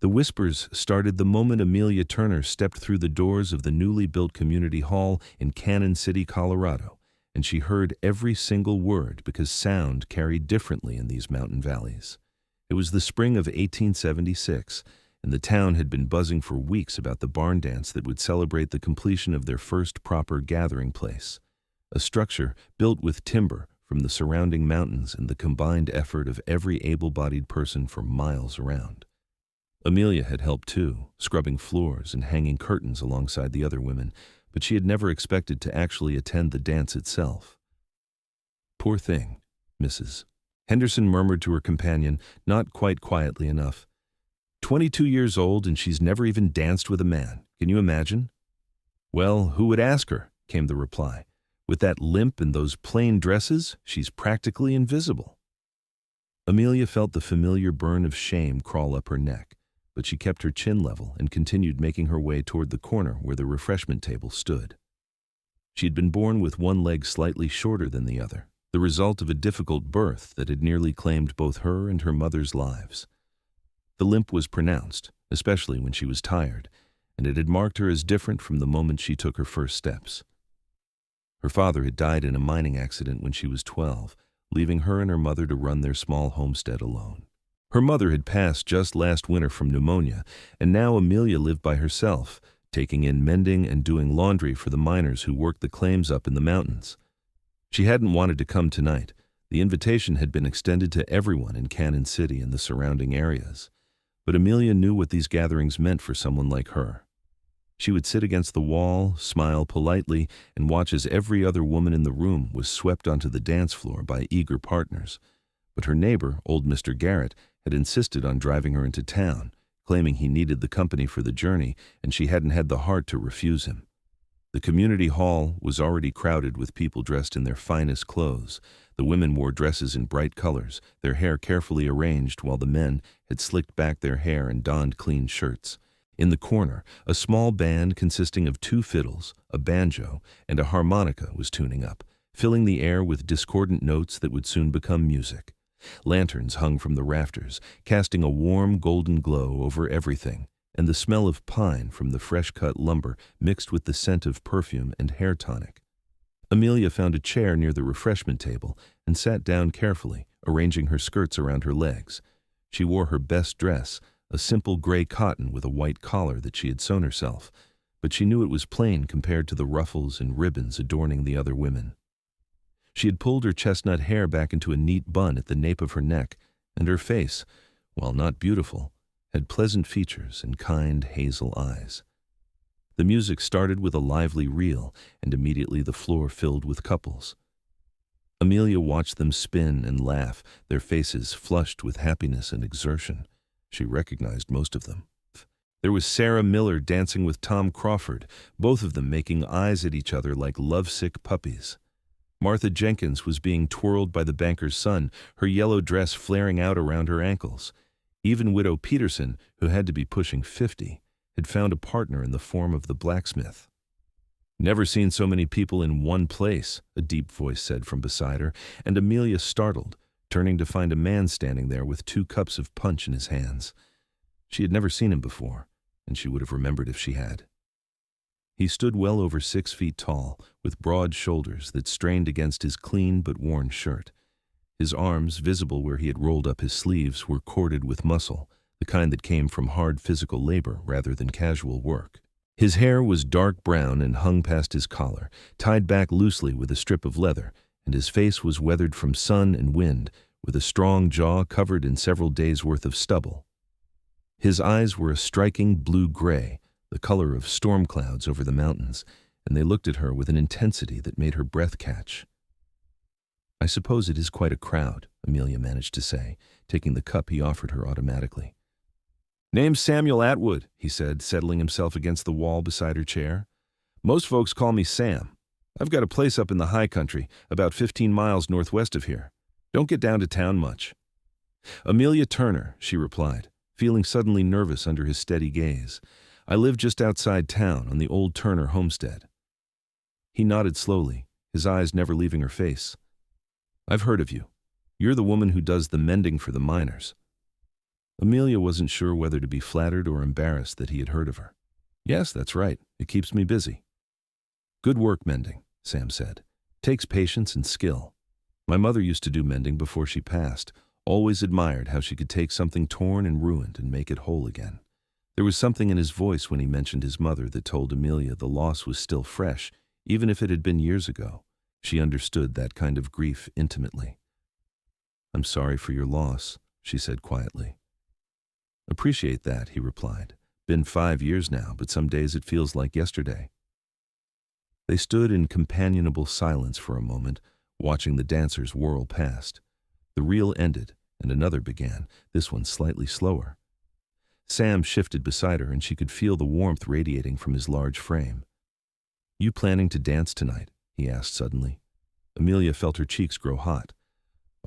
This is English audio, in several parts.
The whispers started the moment Amelia Turner stepped through the doors of the newly built community hall in Canon City, Colorado, and she heard every single word because sound carried differently in these mountain valleys. It was the spring of 1876, and the town had been buzzing for weeks about the barn dance that would celebrate the completion of their first proper gathering place, a structure built with timber from the surrounding mountains and the combined effort of every able-bodied person for miles around. Amelia had helped too, scrubbing floors and hanging curtains alongside the other women, but she had never expected to actually attend the dance itself. "Poor thing, Mrs." Henderson murmured to her companion, not quite quietly enough. 22 years old and she's never even danced with a man. Can you imagine? "Well, who would ask her?" came the reply. "With that limp and those plain dresses, she's practically invisible." Amelia felt the familiar burn of shame crawl up her neck, but she kept her chin level and continued making her way toward the corner where the refreshment table stood. She had been born with one leg slightly shorter than the other, the result of a difficult birth that had nearly claimed both her and her mother's lives. The limp was pronounced, especially when she was tired, and it had marked her as different from the moment she took her first steps. Her father had died in a mining accident when she was 12, leaving her and her mother to run their small homestead alone. Her mother had passed just last winter from pneumonia, and now Amelia lived by herself, taking in mending and doing laundry for the miners who worked the claims up in the mountains. She hadn't wanted to come tonight. The invitation had been extended to everyone in Canon City and the surrounding areas. But Amelia knew what these gatherings meant for someone like her. She would sit against the wall, smile politely, and watch as every other woman in the room was swept onto the dance floor by eager partners. But her neighbor, old Mr. Garrett, had insisted on driving her into town, claiming he needed the company for the journey, and she hadn't had the heart to refuse him. The community hall was already crowded with people dressed in their finest clothes. The women wore dresses in bright colors, their hair carefully arranged, while the men had slicked back their hair and donned clean shirts. In the corner, a small band consisting of 2 fiddles, a banjo, and a harmonica was tuning up, filling the air with discordant notes that would soon become music. Lanterns hung from the rafters, casting a warm golden glow over everything, and the smell of pine from the fresh-cut lumber mixed with the scent of perfume and hair tonic. Amelia found a chair near the refreshment table and sat down carefully, arranging her skirts around her legs. She wore her best dress, a simple gray cotton with a white collar that she had sewn herself, but she knew it was plain compared to the ruffles and ribbons adorning the other women. She had pulled her chestnut hair back into a neat bun at the nape of her neck, and her face, while not beautiful, had pleasant features and kind hazel eyes. The music started with a lively reel, and immediately the floor filled with couples. Amelia watched them spin and laugh, their faces flushed with happiness and exertion. She recognized most of them. There was Sarah Miller dancing with Tom Crawford, both of them making eyes at each other like lovesick puppies. Martha Jenkins was being twirled by the banker's son, her yellow dress flaring out around her ankles. Even Widow Peterson, who had to be pushing 50, had found a partner in the form of the blacksmith. "Never seen so many people in one place," a deep voice said from beside her, and Amelia startled, turning to find a man standing there with 2 cups of punch in his hands. She had never seen him before, and she would have remembered if she had. He stood well over 6 feet tall, with broad shoulders that strained against his clean but worn shirt. His arms, visible where he had rolled up his sleeves, were corded with muscle, the kind that came from hard physical labor rather than casual work. His hair was dark brown and hung past his collar, tied back loosely with a strip of leather, and his face was weathered from sun and wind, with a strong jaw covered in several days' worth of stubble. His eyes were a striking blue-gray, the color of storm clouds over the mountains, and they looked at her with an intensity that made her breath catch. "I suppose it is quite a crowd," Amelia managed to say, taking the cup he offered her automatically. "Name's Samuel Atwood," he said, settling himself against the wall beside her chair. "Most folks call me Sam. I've got a place up in the high country, about 15 miles northwest of here. Don't get down to town much." "Amelia Turner," she replied, feeling suddenly nervous under his steady gaze. "I live just outside town on the old Turner homestead." He nodded slowly, his eyes never leaving her face. "I've heard of you. You're the woman who does the mending for the miners." Amelia wasn't sure whether to be flattered or embarrassed that he had heard of her. Yes, that's right. It keeps me busy. Good work mending, Sam said. Takes patience and skill. My mother used to do mending before she passed. Always admired how she could take something torn and ruined and make it whole again. There was something in his voice when he mentioned his mother that told Amelia the loss was still fresh, even if it had been years ago. She understood that kind of grief intimately. I'm sorry for your loss, she said quietly. Appreciate that, he replied. Been 5 years now, but some days it feels like yesterday. They stood in companionable silence for a moment, watching the dancers whirl past. The reel ended, and another began, this one slightly slower. Sam shifted beside her, and she could feel the warmth radiating from his large frame. You planning to dance tonight? He asked suddenly. Amelia felt her cheeks grow hot.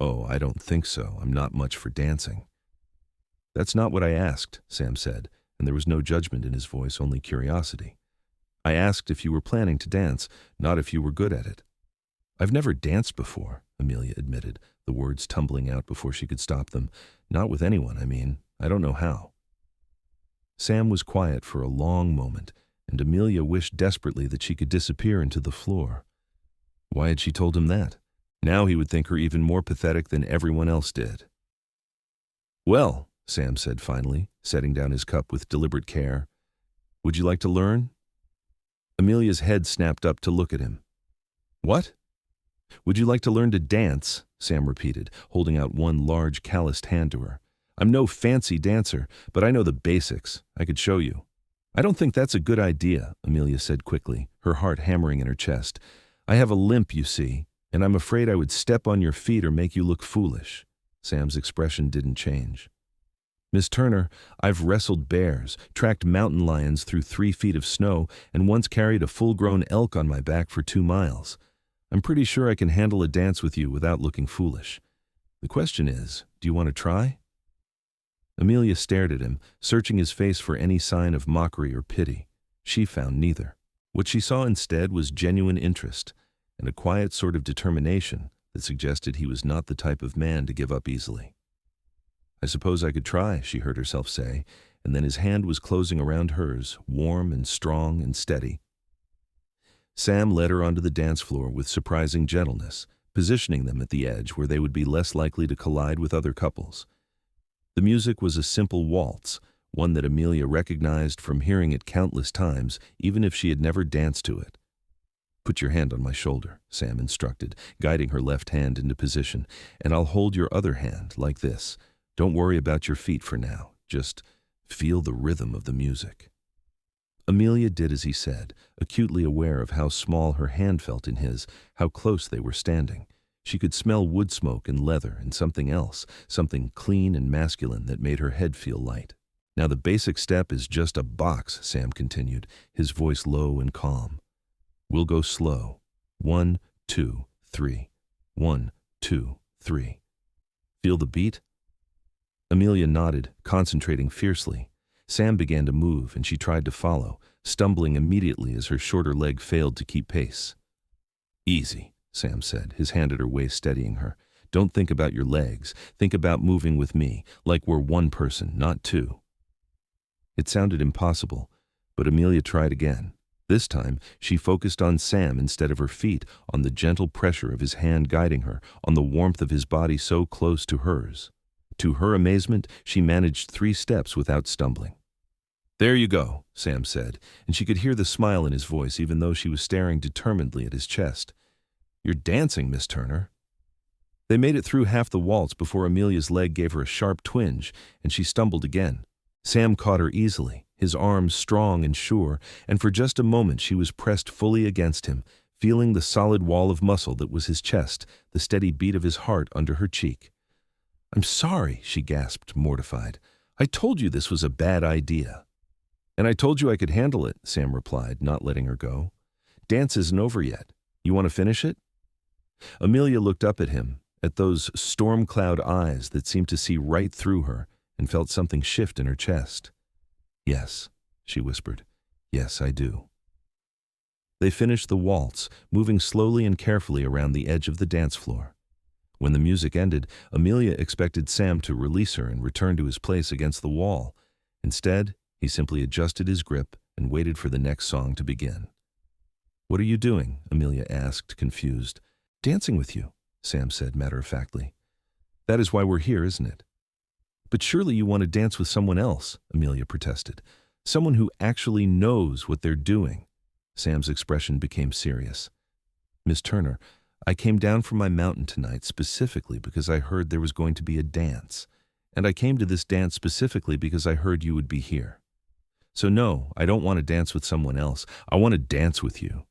Oh, I don't think so. I'm not much for dancing. That's not what I asked, Sam said, and there was no judgment in his voice, only curiosity. I asked if you were planning to dance, not if you were good at it. I've never danced before, Amelia admitted, the words tumbling out before she could stop them. Not with anyone, I mean. I don't know how. Sam was quiet for a long moment, and Amelia wished desperately that she could disappear into the floor. Why had she told him that? Now he would think her even more pathetic than everyone else did. Well, Sam said finally, setting down his cup with deliberate care, would you like to learn? Amelia's head snapped up to look at him. What? Would you like to learn to dance? Sam repeated, holding out one large calloused hand to her. I'm no fancy dancer, but I know the basics. I could show you. I don't think that's a good idea, Amelia said quickly, her heart hammering in her chest. I have a limp, you see, and I'm afraid I would step on your feet or make you look foolish. Sam's expression didn't change. Miss Turner, I've wrestled bears, tracked mountain lions through 3 feet of snow, and once carried a full-grown elk on my back for 2 miles. I'm pretty sure I can handle a dance with you without looking foolish. The question is, do you want to try? Amelia stared at him, searching his face for any sign of mockery or pity. She found neither. What she saw instead was genuine interest, and a quiet sort of determination that suggested he was not the type of man to give up easily. I suppose I could try, she heard herself say, and then his hand was closing around hers, warm and strong and steady. Sam led her onto the dance floor with surprising gentleness, positioning them at the edge where they would be less likely to collide with other couples. The music was a simple waltz, one that Amelia recognized from hearing it countless times, even if she had never danced to it. Put your hand on my shoulder, Sam instructed, guiding her left hand into position, and I'll hold your other hand, like this. Don't worry about your feet for now. Just feel the rhythm of the music. Amelia did as he said, acutely aware of how small her hand felt in his, how close they were standing. She could smell wood smoke and leather and something else, something clean and masculine that made her head feel light. Now the basic step is just a box, Sam continued, his voice low and calm. We'll go slow. 1, 2, 3. 1, 2, 3. Feel the beat? Amelia nodded, concentrating fiercely. Sam began to move, and she tried to follow, stumbling immediately as her shorter leg failed to keep pace. Easy, Sam said, his hand at her waist steadying her. Don't think about your legs. Think about moving with me, like we're one person, not two. It sounded impossible, but Amelia tried again. This time, she focused on Sam instead of her feet, on the gentle pressure of his hand guiding her, on the warmth of his body so close to hers. To her amazement, she managed 3 steps without stumbling. There you go, Sam said, and she could hear the smile in his voice even though she was staring determinedly at his chest. You're dancing, Miss Turner. They made it through half the waltz before Amelia's leg gave her a sharp twinge, and she stumbled again. Sam caught her easily, his arms strong and sure, and for just a moment she was pressed fully against him, feeling the solid wall of muscle that was his chest, the steady beat of his heart under her cheek. I'm sorry, she gasped, mortified. I told you this was a bad idea. And I told you I could handle it, Sam replied, not letting her go. Dance isn't over yet. You want to finish it? Amelia looked up at him, at those storm cloud eyes that seemed to see right through her, and felt something shift in her chest. Yes, she whispered. Yes, I do. They finished the waltz, moving slowly and carefully around the edge of the dance floor. When the music ended, Amelia expected Sam to release her and return to his place against the wall. Instead, he simply adjusted his grip and waited for the next song to begin. "What are you doing?" Amelia asked, confused. "Dancing with you," Sam said matter-of-factly. "That is why we're here, isn't it?" "But surely you want to dance with someone else," Amelia protested. "Someone who actually knows what they're doing." Sam's expression became serious. "Miss Turner, I came down from my mountain tonight specifically because I heard there was going to be a dance. And I came to this dance specifically because I heard you would be here. So no, I don't want to dance with someone else. I want to dance with you."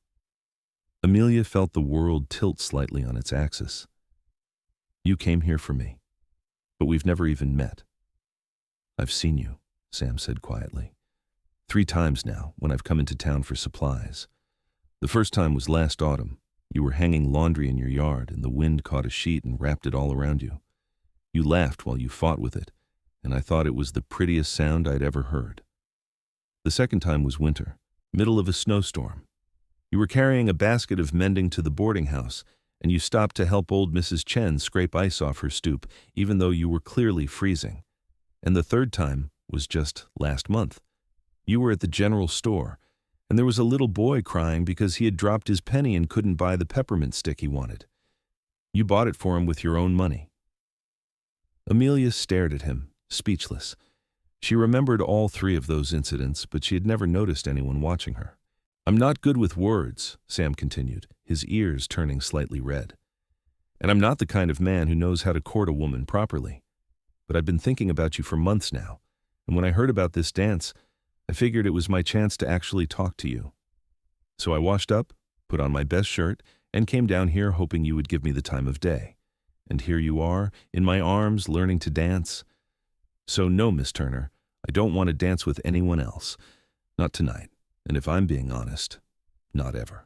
Amelia felt the world tilt slightly on its axis. "You came here for me, but we've never even met." "I've seen you," Sam said quietly. "3 times now when I've come into town for supplies. The first time was last autumn. You were hanging laundry in your yard and the wind caught a sheet and wrapped it all around you. You laughed while you fought with it, and I thought it was the prettiest sound I'd ever heard. The second time was winter, middle of a snowstorm. You were carrying a basket of mending to the boarding house, and you stopped to help old Mrs. Chen scrape ice off her stoop, even though you were clearly freezing. And the third time was just last month. You were at the general store, and there was a little boy crying because he had dropped his penny and couldn't buy the peppermint stick he wanted. You bought it for him with your own money." Amelia stared at him, speechless. She remembered all 3 of those incidents, but she had never noticed anyone watching her. "I'm not good with words," Sam continued, his ears turning slightly red. "And I'm not the kind of man who knows how to court a woman properly. But I've been thinking about you for months now, and when I heard about this dance, I figured it was my chance to actually talk to you. So I washed up, put on my best shirt, and came down here hoping you would give me the time of day. And here you are, in my arms, learning to dance. So no, Miss Turner, I don't want to dance with anyone else. Not tonight, and if I'm being honest, not ever."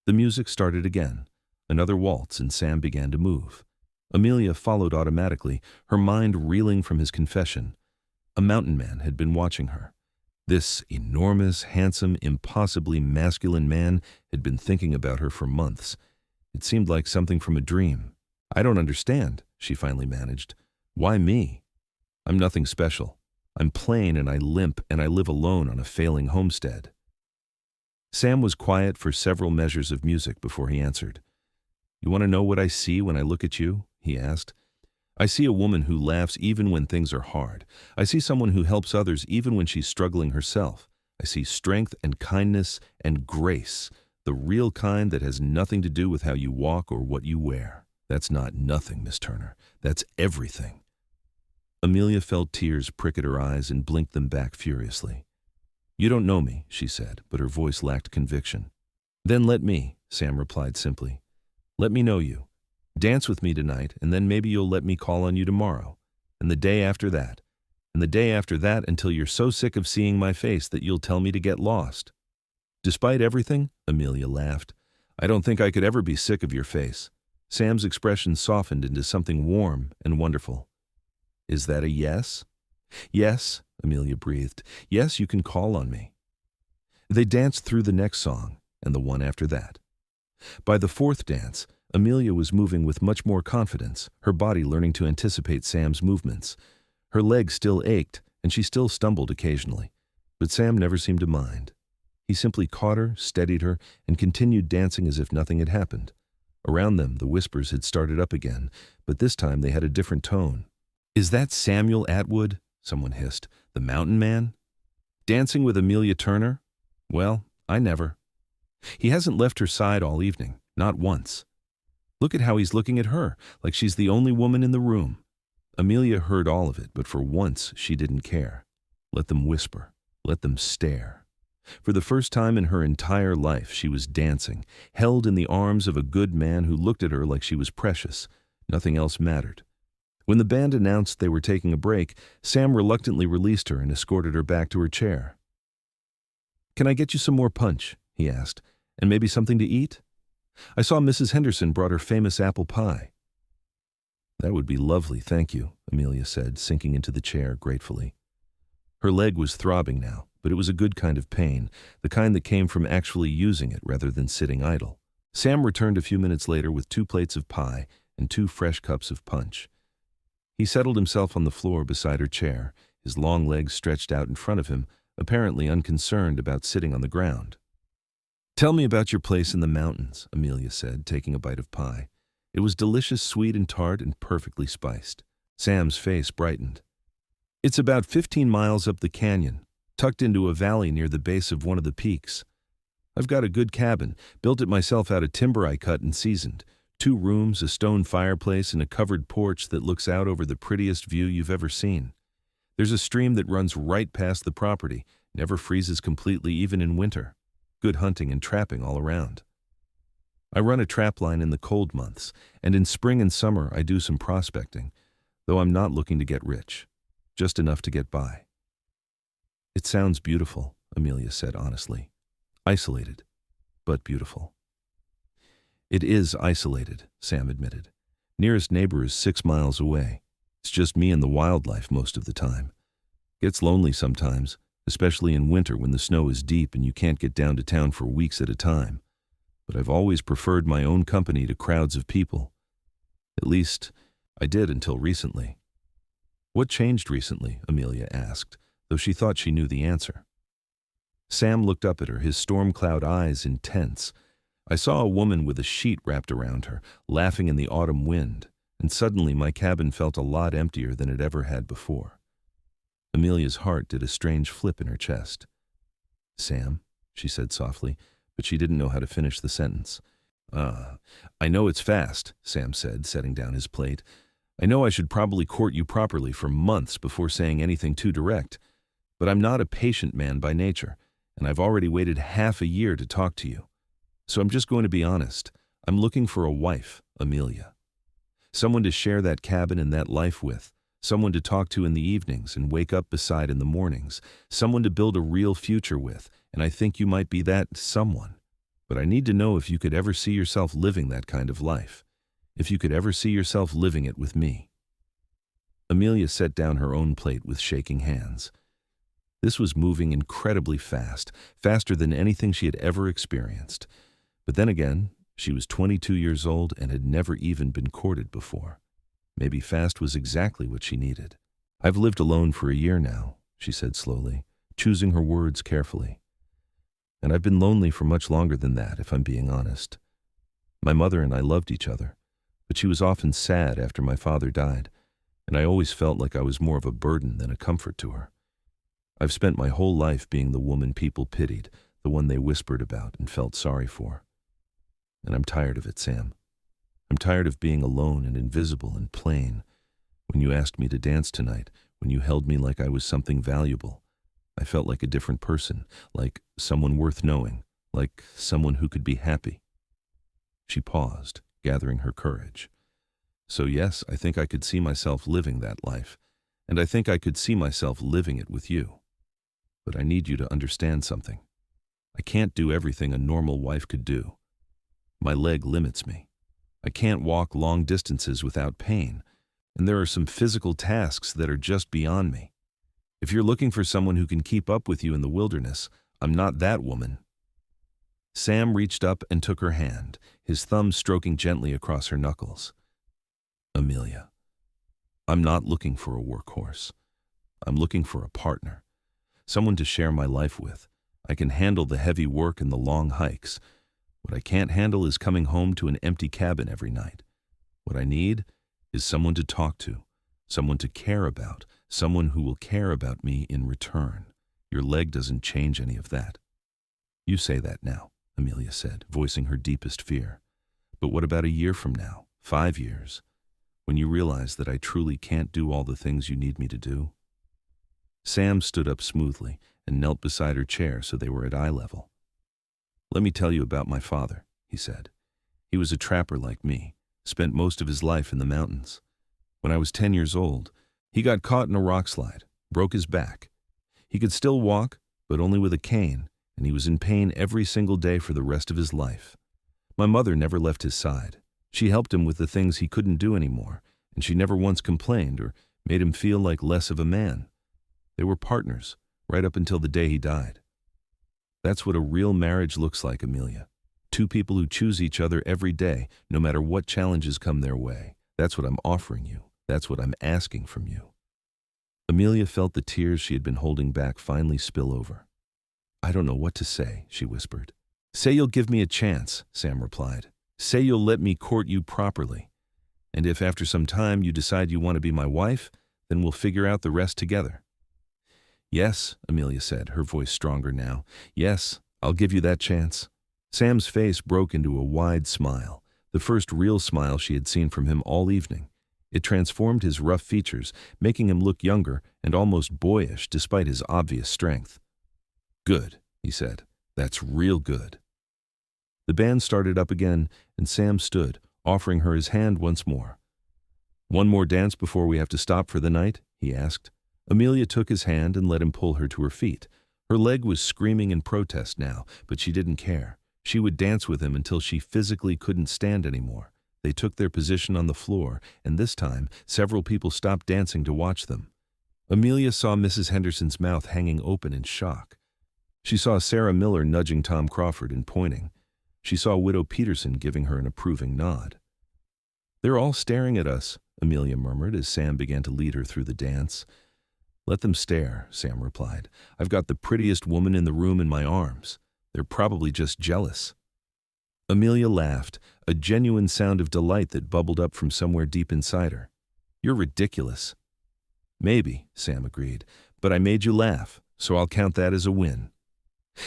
The music started again, another waltz, and Sam began to move. Amelia followed automatically, her mind reeling from his confession. A mountain man had been watching her. This enormous, handsome, impossibly masculine man had been thinking about her for months. It seemed like something from a dream. "I don't understand," she finally managed. "Why me? I'm nothing special. I'm plain and I limp and I live alone on a failing homestead." Sam was quiet for several measures of music before he answered. "You want to know what I see when I look at you?" he asked. "I see a woman who laughs even when things are hard. I see someone who helps others even when she's struggling herself. I see strength and kindness and grace, the real kind that has nothing to do with how you walk or what you wear. That's not nothing, Miss Turner. That's everything." Amelia felt tears prick at her eyes and blinked them back furiously. "You don't know me," she said, but her voice lacked conviction. "Then let me," Sam replied simply. "Let me know you. Dance with me tonight, and then maybe you'll let me call on you tomorrow, and the day after that, and the day after that until you're so sick of seeing my face that you'll tell me to get lost." "Despite everything," Amelia laughed, "I don't think I could ever be sick of your face." Sam's expression softened into something warm and wonderful. "Is that a yes?" "Yes," Amelia breathed. "Yes, you can call on me." They danced through the next song, and the one after that. By the 4th dance, Amelia was moving with much more confidence, her body learning to anticipate Sam's movements. Her legs still ached, and she still stumbled occasionally, but Sam never seemed to mind. He simply caught her, steadied her, and continued dancing as if nothing had happened. Around them, the whispers had started up again, but this time they had a different tone. "Is that Samuel Atwood?" someone hissed. "The mountain man? Dancing with Amelia Turner? Well, I never. He hasn't left her side all evening, not once. Look at how he's looking at her, like she's the only woman in the room." Amelia heard all of it, but for once she didn't care. Let them whisper. Let them stare. For the first time in her entire life, she was dancing, held in the arms of a good man who looked at her like she was precious. Nothing else mattered. When the band announced they were taking a break, Sam reluctantly released her and escorted her back to her chair. "Can I get you some more punch?" he asked. "And maybe something to eat? I saw Mrs. Henderson brought her famous apple pie." "That would be lovely, thank you," Amelia said, sinking into the chair gratefully. Her leg was throbbing now, but it was a good kind of pain, the kind that came from actually using it rather than sitting idle. Sam returned a few minutes later with 2 plates of pie, and 2 fresh cups of punch. He settled himself on the floor beside her chair, his long legs stretched out in front of him, apparently unconcerned about sitting on the ground. "Tell me about your place in the mountains," Amelia said, taking a bite of pie. It was delicious, sweet and tart, and perfectly spiced. Sam's face brightened. "It's about 15 miles up the canyon, tucked into a valley near the base of one of the peaks. I've got a good cabin, built it myself out of timber I cut and seasoned. 2 rooms, a stone fireplace, and a covered porch that looks out over the prettiest view you've ever seen. There's a stream that runs right past the property, never freezes completely even in winter. Good hunting and trapping all around. I run a trap line in the cold months, and in spring and summer I do some prospecting, though I'm not looking to get rich, just enough to get by." "It sounds beautiful," Amelia said honestly. "Isolated, but beautiful." "It is isolated," Sam admitted. "Nearest neighbor is 6 miles away. It's just me and the wildlife most of the time. Gets lonely sometimes, especially in winter when the snow is deep and you can't get down to town for weeks at a time. But I've always preferred my own company to crowds of people. At least, I did until recently." "What changed recently?" Amelia asked, though she thought she knew the answer. Sam looked up at her, his storm cloud eyes intense. "I saw a woman with a sheet wrapped around her, laughing in the autumn wind, and suddenly my cabin felt a lot emptier than it ever had before." Amelia's heart did a strange flip in her chest. "Sam," she said softly, but she didn't know how to finish the sentence. I know it's fast," Sam said, setting down his plate. "I know I should probably court you properly for months before saying anything too direct, but I'm not a patient man by nature, and I've already waited half a year to talk to you. So I'm just going to be honest. I'm looking for a wife, Amelia. Someone to share that cabin and that life with. Someone to talk to in the evenings and wake up beside in the mornings. Someone to build a real future with, and I think you might be that someone. But I need to know if you could ever see yourself living that kind of life. If you could ever see yourself living it with me." Amelia set down her own plate with shaking hands. This was moving incredibly fast, faster than anything she had ever experienced. But then again, she was 22 years old and had never even been courted before. Maybe fast was exactly what she needed. "I've lived alone for a year now," she said slowly, choosing her words carefully. "And I've been lonely for much longer than that, if I'm being honest. My mother and I loved each other, but she was often sad after my father died, and I always felt like I was more of a burden than a comfort to her. I've spent my whole life being the woman people pitied, the one they whispered about and felt sorry for. And I'm tired of it, Sam. I'm tired of being alone and invisible and plain. When you asked me to dance tonight, when you held me like I was something valuable, I felt like a different person, like someone worth knowing, like someone who could be happy." She paused, gathering her courage. "So yes, I think I could see myself living that life, and I think I could see myself living it with you. But I need you to understand something. I can't do everything a normal wife could do. My leg limits me. I can't walk long distances without pain, and there are some physical tasks that are just beyond me. If you're looking for someone who can keep up with you in the wilderness, I'm not that woman." Sam reached up and took her hand, his thumb stroking gently across her knuckles. "Amelia, I'm not looking for a workhorse. I'm looking for a partner, someone to share my life with. I can handle the heavy work and the long hikes. What I can't handle is coming home to an empty cabin every night. What I need is someone to talk to, someone to care about, someone who will care about me in return. Your leg doesn't change any of that." "You say that now," Amelia said, voicing her deepest fear. "But what about a year from now, 5 years, when you realize that I truly can't do all the things you need me to do?" Sam stood up smoothly and knelt beside her chair so they were at eye level. "Let me tell you about my father," he said. "He was a trapper like me, spent most of his life in the mountains. When I was 10 years old, he got caught in a rock slide, broke his back. He could still walk, but only with a cane, and he was in pain every single day for the rest of his life. My mother never left his side. She helped him with the things he couldn't do anymore, and she never once complained or made him feel like less of a man. They were partners, right up until the day he died. That's what a real marriage looks like, Amelia. Two people who choose each other every day, no matter what challenges come their way. That's what I'm offering you. That's what I'm asking from you." Amelia felt the tears she had been holding back finally spill over. "I don't know what to say," she whispered. "Say you'll give me a chance," Sam replied. "Say you'll let me court you properly. And if after some time you decide you want to be my wife, then we'll figure out the rest together." "Yes," Amelia said, her voice stronger now. "Yes, I'll give you that chance." Sam's face broke into a wide smile, the first real smile she had seen from him all evening. It transformed his rough features, making him look younger and almost boyish despite his obvious strength. "Good," he said. "That's real good." The band started up again, and Sam stood, offering her his hand once more. "One more dance before we have to stop for the night?" he asked. Amelia took his hand and let him pull her to her feet. Her leg was screaming in protest now, but she didn't care. She would dance with him until she physically couldn't stand anymore. They took their position on the floor, and this time, several people stopped dancing to watch them. Amelia saw Mrs. Henderson's mouth hanging open in shock. She saw Sarah Miller nudging Tom Crawford and pointing. She saw Widow Peterson giving her an approving nod. "They're all staring at us," Amelia murmured as Sam began to lead her through the dance. "Let them stare," Sam replied. "I've got the prettiest woman in the room in my arms. They're probably just jealous." Amelia laughed, a genuine sound of delight that bubbled up from somewhere deep inside her. "You're ridiculous." "Maybe," Sam agreed, "but I made you laugh, so I'll count that as a win."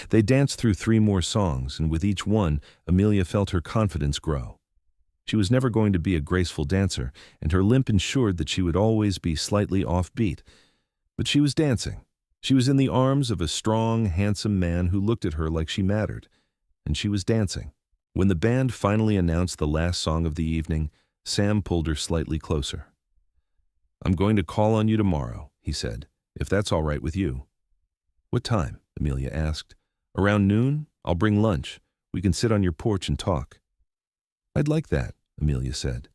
They danced through 3 more songs, and with each one, Amelia felt her confidence grow. She was never going to be a graceful dancer, and her limp ensured that she would always be slightly offbeat. But she was dancing. She was in the arms of a strong, handsome man who looked at her like she mattered, and she was dancing. When the band finally announced the last song of the evening, Sam pulled her slightly closer. "I'm going to call on you tomorrow," he said, "if that's all right with you." "What time?" Amelia asked. "Around noon? I'll bring lunch. We can sit on your porch and talk." "I'd like that," Amelia said.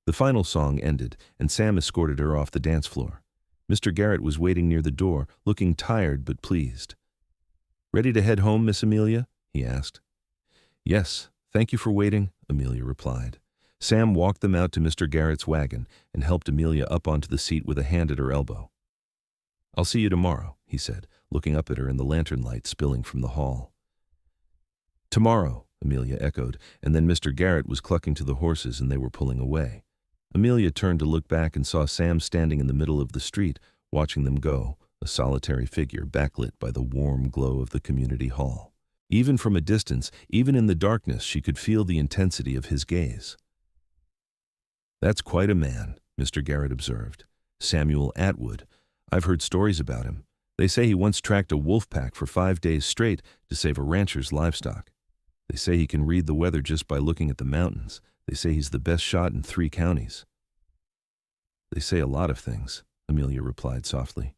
The final song ended, and Sam escorted her off the dance floor. Mr. Garrett was waiting near the door, looking tired but pleased. "Ready to head home, Miss Amelia?" he asked. "Yes, thank you for waiting," Amelia replied. Sam walked them out to Mr. Garrett's wagon and helped Amelia up onto the seat with a hand at her elbow. "I'll see you tomorrow," he said, looking up at her in the lantern light spilling from the hall. "Tomorrow," Amelia echoed, and then Mr. Garrett was clucking to the horses and they were pulling away. Amelia turned to look back and saw Sam standing in the middle of the street, watching them go, a solitary figure backlit by the warm glow of the community hall. Even from a distance, even in the darkness, she could feel the intensity of his gaze. "That's quite a man," Mr. Garrett observed. "Samuel Atwood. I've heard stories about him. They say he once tracked a wolf pack for 5 days straight to save a rancher's livestock. They say he can read the weather just by looking at the mountains. They say he's the best shot in 3 counties. "They say a lot of things," Amelia replied softly.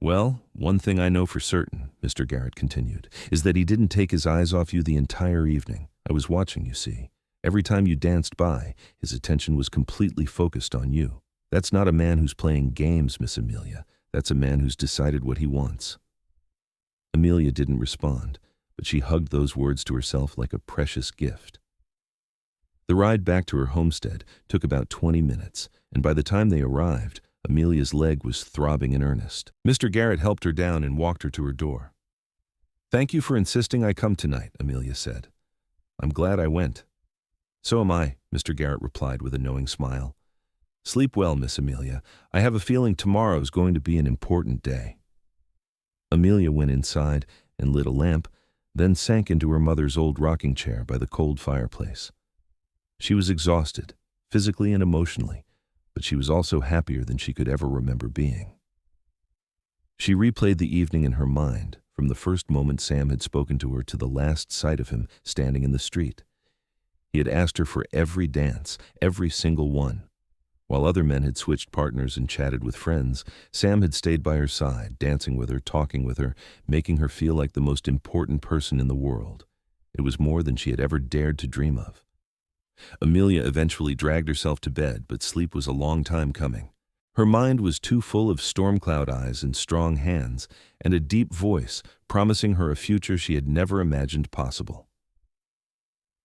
"Well, one thing I know for certain," Mr. Garrett continued, "is that he didn't take his eyes off you the entire evening. I was watching, you see. Every time you danced by, his attention was completely focused on you. That's not a man who's playing games, Miss Amelia. That's a man who's decided what he wants." Amelia didn't respond, but she hugged those words to herself like a precious gift. The ride back to her homestead took about 20 minutes, and by the time they arrived, Amelia's leg was throbbing in earnest. Mr. Garrett helped her down and walked her to her door. "Thank you for insisting I come tonight," Amelia said. "I'm glad I went." "So am I," Mr. Garrett replied with a knowing smile. "Sleep well, Miss Amelia. I have a feeling tomorrow's going to be an important day." Amelia went inside and lit a lamp, then sank into her mother's old rocking chair by the cold fireplace. She was exhausted, physically and emotionally, but she was also happier than she could ever remember being. She replayed the evening in her mind, from the first moment Sam had spoken to her to the last sight of him standing in the street. He had asked her for every dance, every single one. While other men had switched partners and chatted with friends, Sam had stayed by her side, dancing with her, talking with her, making her feel like the most important person in the world. It was more than she had ever dared to dream of. Amelia eventually dragged herself to bed, but sleep was a long time coming. Her mind was too full of storm cloud eyes and strong hands, and a deep voice promising her a future she had never imagined possible.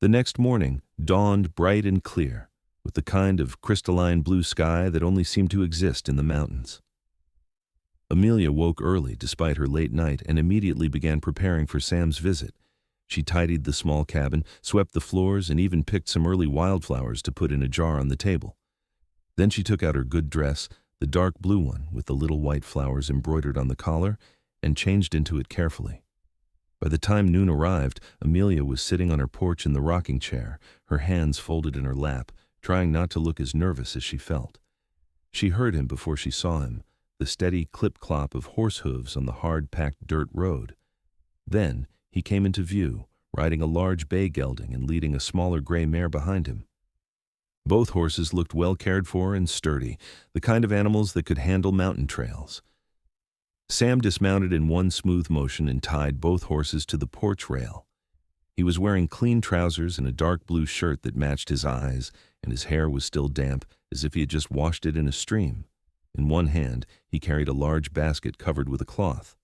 The next morning dawned bright and clear, with the kind of crystalline blue sky that only seemed to exist in the mountains. Amelia woke early despite her late night and immediately began preparing for Sam's visit. She tidied the small cabin, swept the floors, and even picked some early wildflowers to put in a jar on the table. Then she took out her good dress, the dark blue one with the little white flowers embroidered on the collar, and changed into it carefully. By the time noon arrived, Amelia was sitting on her porch in the rocking chair, her hands folded in her lap, trying not to look as nervous as she felt. She heard him before she saw him, the steady clip-clop of horse hooves on the hard-packed dirt road. Then he came into view, riding a large bay gelding and leading a smaller gray mare behind him. Both horses looked well cared for and sturdy, the kind of animals that could handle mountain trails. Sam dismounted in one smooth motion and tied both horses to the porch rail. He was wearing clean trousers and a dark blue shirt that matched his eyes, and his hair was still damp, as if he had just washed it in a stream. In one hand, he carried a large basket covered with a cloth.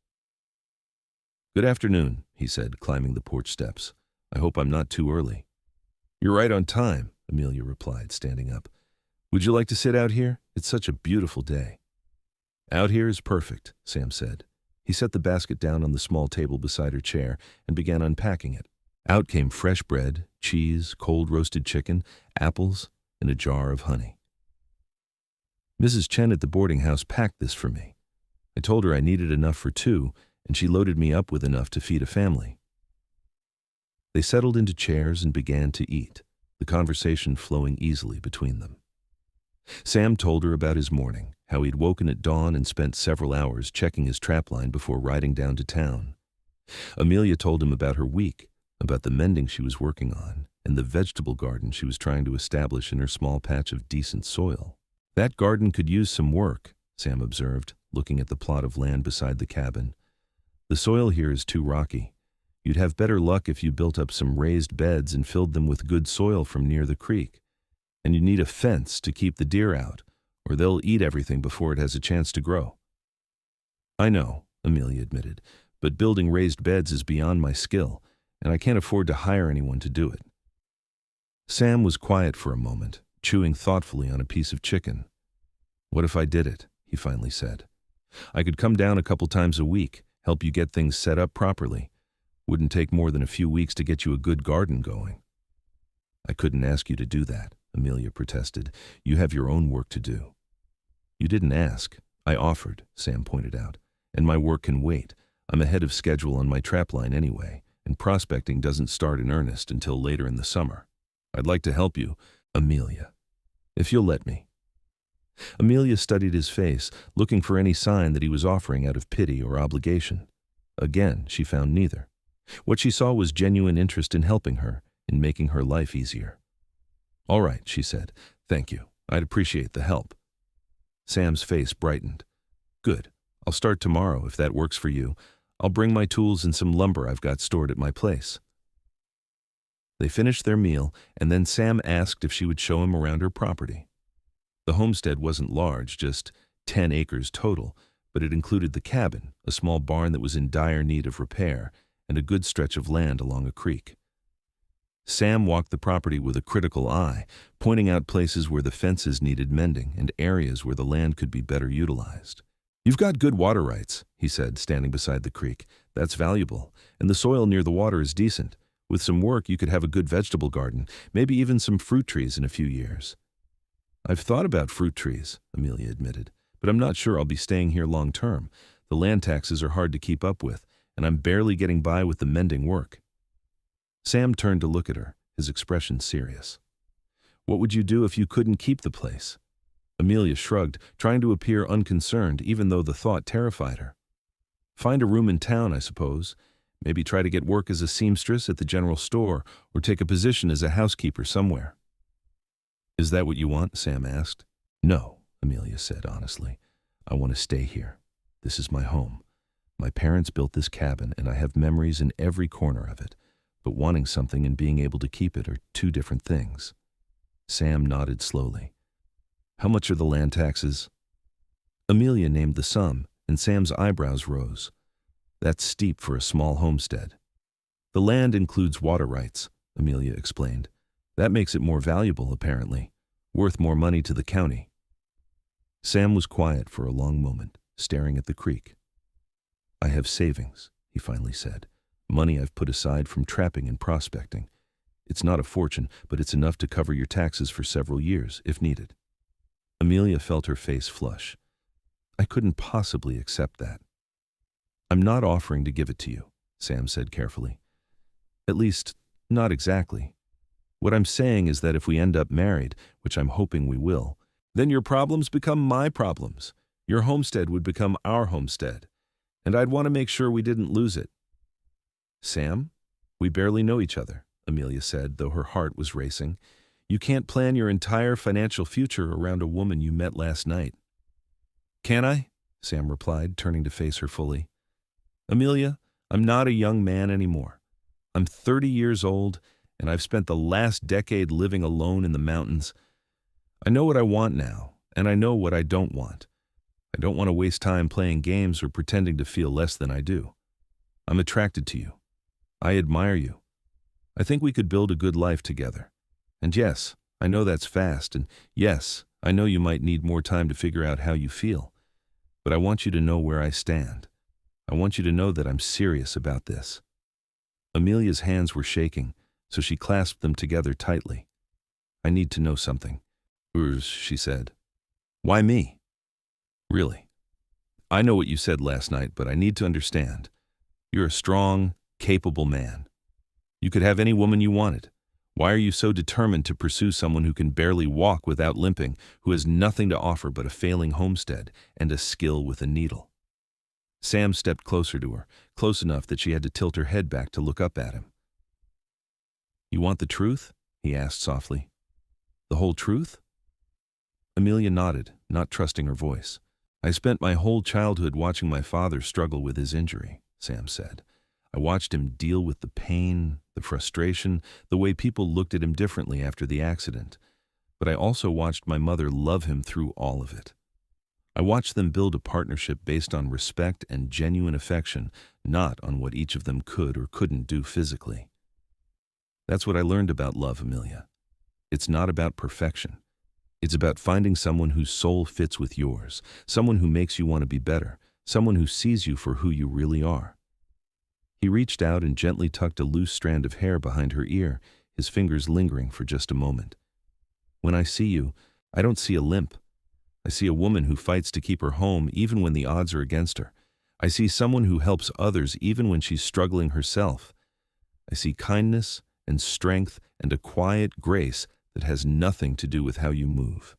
"Good afternoon," he said, climbing the porch steps. "I hope I'm not too early." "You're right on time," Amelia replied, standing up. "Would you like to sit out here? It's such a beautiful day." "Out here is perfect," Sam said. He set the basket down on the small table beside her chair and began unpacking it. Out came fresh bread, cheese, cold roasted chicken, apples, and a jar of honey. "Mrs. Chen at the boarding house packed this for me. I told her I needed enough for two, and she loaded me up with enough to feed a family." They settled into chairs and began to eat, the conversation flowing easily between them. Sam told her about his morning, how he'd woken at dawn and spent several hours checking his trapline before riding down to town. Amelia told him about her week, about the mending she was working on, and the vegetable garden she was trying to establish in her small patch of decent soil. "That garden could use some work," Sam observed, looking at the plot of land beside the cabin. "The soil here is too rocky. You'd have better luck if you built up some raised beds and filled them with good soil from near the creek. And you need a fence to keep the deer out, or they'll eat everything before it has a chance to grow." "I know," Amelia admitted, "but building raised beds is beyond my skill, and I can't afford to hire anyone to do it." Sam was quiet for a moment, chewing thoughtfully on a piece of chicken. "What if I did it?" he finally said. "I could come down a couple times a week, help you get things set up properly. Wouldn't take more than a few weeks to get you a good garden going." "I couldn't ask you to do that," Amelia protested. "You have your own work to do." "You didn't ask. I offered," Sam pointed out. "And my work can wait. I'm ahead of schedule on my trapline anyway, and prospecting doesn't start in earnest until later in the summer. I'd like to help you, Amelia, if you'll let me." Amelia studied his face, looking for any sign that he was offering out of pity or obligation. Again, she found neither. What she saw was genuine interest in helping her, in making her life easier. "All right," she said. "Thank you. I'd appreciate the help." Sam's face brightened. "Good. I'll start tomorrow, if that works for you. I'll bring my tools and some lumber I've got stored at my place." They finished their meal, and then Sam asked if she would show him around her property. The homestead wasn't large, just 10 acres total, but it included the cabin, a small barn that was in dire need of repair, and a good stretch of land along a creek. Sam walked the property with a critical eye, pointing out places where the fences needed mending and areas where the land could be better utilized. "You've got good water rights," he said, standing beside the creek. "That's valuable, and the soil near the water is decent. With some work, you could have a good vegetable garden, maybe even some fruit trees in a few years." "I've thought about fruit trees," Amelia admitted, "but I'm not sure I'll be staying here long term. The land taxes are hard to keep up with, and I'm barely getting by with the mending work." Sam turned to look at her, his expression serious. "What would you do if you couldn't keep the place?" Amelia shrugged, trying to appear unconcerned even though the thought terrified her. "Find a room in town, I suppose. Maybe try to get work as a seamstress at the general store or take a position as a housekeeper somewhere." "Is that what you want?" Sam asked. "No," Amelia said honestly. "I want to stay here. This is my home. My parents built this cabin, and I have memories in every corner of it, but wanting something and being able to keep it are two different things." Sam nodded slowly. "How much are the land taxes?" Amelia named the sum, and Sam's eyebrows rose. "That's steep for a small homestead." "The land includes water rights. Amelia explained. That makes it more valuable, apparently. Worth more money to the county. Sam was quiet for a long moment, staring at the creek. I have savings, he finally said. Money I've put aside from trapping and prospecting. It's not a fortune, but it's enough to cover your taxes for several years, if needed. Amelia felt her face flush. I couldn't possibly accept that. I'm not offering to give it to you, Sam said carefully. At least, not exactly. What I'm saying is that if we end up married, which I'm hoping we will, then your problems become my problems. Your homestead would become our homestead. And I'd want to make sure we didn't lose it. Sam, we barely know each other, Amelia said, though her heart was racing. You can't plan your entire financial future around a woman you met last night. Can I? Sam replied, turning to face her fully. Amelia, I'm not a young man anymore. I'm 30 years old, and I've spent the last decade living alone in the mountains. I know what I want now, and I know what I don't want. I don't want to waste time playing games or pretending to feel less than I do. I'm attracted to you. I admire you. I think we could build a good life together. And yes, I know that's fast, and yes, I know you might need more time to figure out how you feel. But I want you to know where I stand. I want you to know that I'm serious about this. Amelia's hands were shaking, so she clasped them together tightly. I need to know something. She said. Why me? Really. I know what you said last night, but I need to understand. You're a strong, capable man. You could have any woman you wanted. Why are you so determined to pursue someone who can barely walk without limping, who has nothing to offer but a failing homestead and a skill with a needle? Sam stepped closer to her, close enough that she had to tilt her head back to look up at him. You want the truth? He asked softly. The whole truth? Amelia nodded, not trusting her voice. I spent my whole childhood watching my father struggle with his injury, Sam said. I watched him deal with the pain, the frustration, the way people looked at him differently after the accident. But I also watched my mother love him through all of it. I watched them build a partnership based on respect and genuine affection, not on what each of them could or couldn't do physically. That's what I learned about love, Amelia. It's not about perfection. It's about finding someone whose soul fits with yours, someone who makes you want to be better, someone who sees you for who you really are. He reached out and gently tucked a loose strand of hair behind her ear, his fingers lingering for just a moment. When I see you, I don't see a limp. I see a woman who fights to keep her home even when the odds are against her. I see someone who helps others even when she's struggling herself. I see kindness and strength and a quiet grace that has nothing to do with how you move.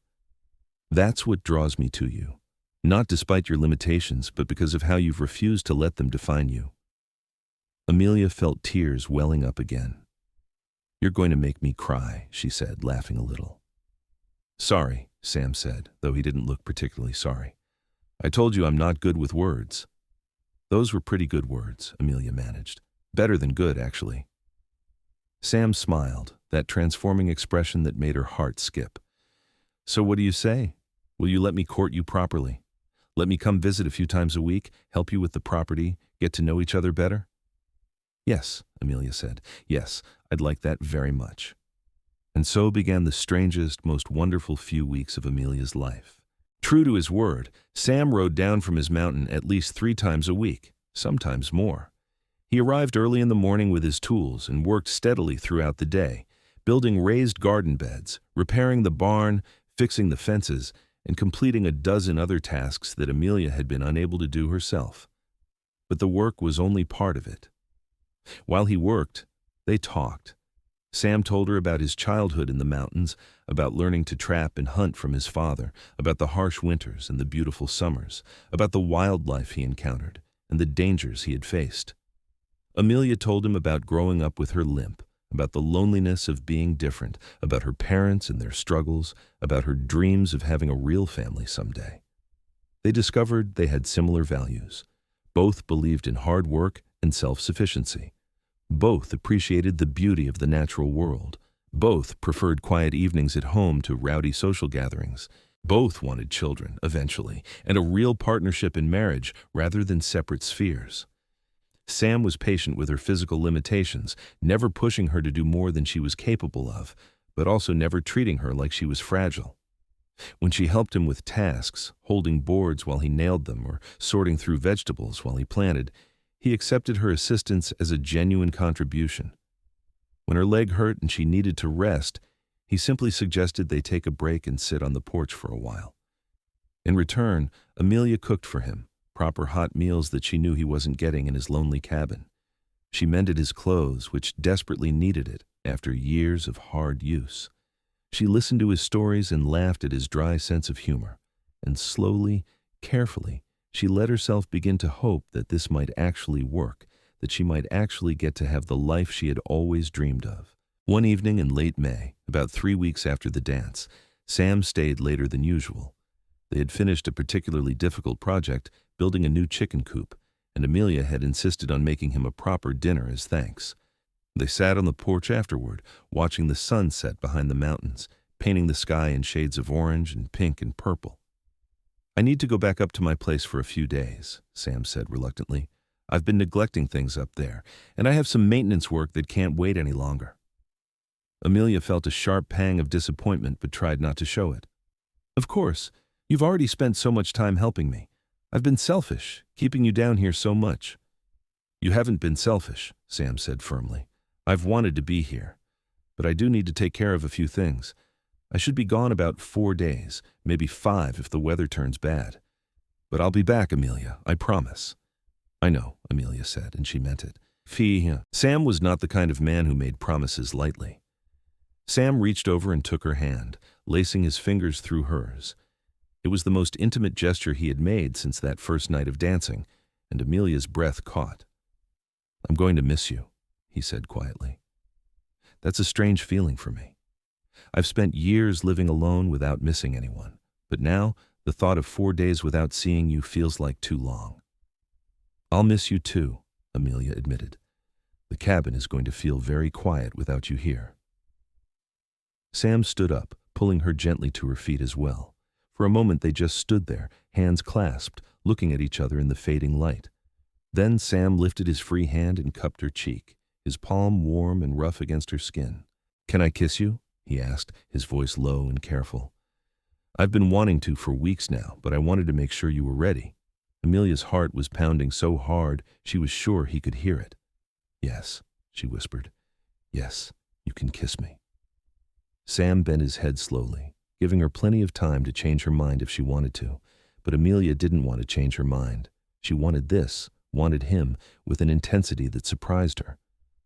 That's what draws me to you, not despite your limitations, but because of how you've refused to let them define you. Amelia felt tears welling up again. You're going to make me cry, she said, laughing a little. Sorry, Sam said, though he didn't look particularly sorry. I told you I'm not good with words. Those were pretty good words, Amelia managed. Better than good, actually. Sam smiled, that transforming expression that made her heart skip. So what do you say? Will you let me court you properly? Let me come visit a few times a week, help you with the property, get to know each other better? Yes, Amelia said. Yes, I'd like that very much. And so began the strangest, most wonderful few weeks of Amelia's life. True to his word, Sam rode down from his mountain at least 3 times a week, sometimes more. He arrived early in the morning with his tools and worked steadily throughout the day, building raised garden beds, repairing the barn, fixing the fences, and completing a dozen other tasks that Amelia had been unable to do herself. But the work was only part of it. While he worked, they talked. Sam told her about his childhood in the mountains, about learning to trap and hunt from his father, about the harsh winters and the beautiful summers, about the wildlife he encountered and the dangers he had faced. Amelia told him about growing up with her limp, about the loneliness of being different, about her parents and their struggles, about her dreams of having a real family someday. They discovered they had similar values. Both believed in hard work and self-sufficiency. Both appreciated the beauty of the natural world. Both preferred quiet evenings at home to rowdy social gatherings. Both wanted children, eventually, and a real partnership in marriage rather than separate spheres. Sam was patient with her physical limitations, never pushing her to do more than she was capable of, but also never treating her like she was fragile. When she helped him with tasks, holding boards while he nailed them or sorting through vegetables while he planted, he accepted her assistance as a genuine contribution. When her leg hurt and she needed to rest, he simply suggested they take a break and sit on the porch for a while. In return, Amelia cooked for him, proper hot meals that she knew he wasn't getting in his lonely cabin. She mended his clothes, which desperately needed it after years of hard use. She listened to his stories and laughed at his dry sense of humor, and slowly, carefully, she let herself begin to hope that this might actually work, that she might actually get to have the life she had always dreamed of. One evening in late May, about 3 weeks after the dance, Sam stayed later than usual. They had finished a particularly difficult project, building a new chicken coop, and Amelia had insisted on making him a proper dinner as thanks. They sat on the porch afterward, watching the sun set behind the mountains, painting the sky in shades of orange and pink and purple. "I need to go back up to my place for a few days," Sam said reluctantly. "I've been neglecting things up there, and I have some maintenance work that can't wait any longer." Amelia felt a sharp pang of disappointment but tried not to show it. "Of course, you've already spent so much time helping me. I've been selfish, keeping you down here so much." "You haven't been selfish," Sam said firmly. "I've wanted to be here, but I do need to take care of a few things. I should be gone about 4 days, maybe 5 if the weather turns bad. But I'll be back, Amelia, I promise." "I know," Amelia said, and she meant it. Sam was not the kind of man who made promises lightly. Sam reached over and took her hand, lacing his fingers through hers. It was the most intimate gesture he had made since that first night of dancing, and Amelia's breath caught. "I'm going to miss you," he said quietly. "That's a strange feeling for me. I've spent years living alone without missing anyone, but now the thought of 4 days without seeing you feels like too long." "I'll miss you too," Amelia admitted. "The cabin is going to feel very quiet without you here." Sam stood up, pulling her gently to her feet as well. For a moment they just stood there, hands clasped, looking at each other in the fading light. Then Sam lifted his free hand and cupped her cheek, his palm warm and rough against her skin. "Can I kiss you?" he asked, his voice low and careful. "I've been wanting to for weeks now, but I wanted to make sure you were ready." Amelia's heart was pounding so hard she was sure he could hear it. "Yes," she whispered. "Yes, you can kiss me." Sam bent his head slowly, giving her plenty of time to change her mind if she wanted to. But Amelia didn't want to change her mind. She wanted this, wanted him, with an intensity that surprised her.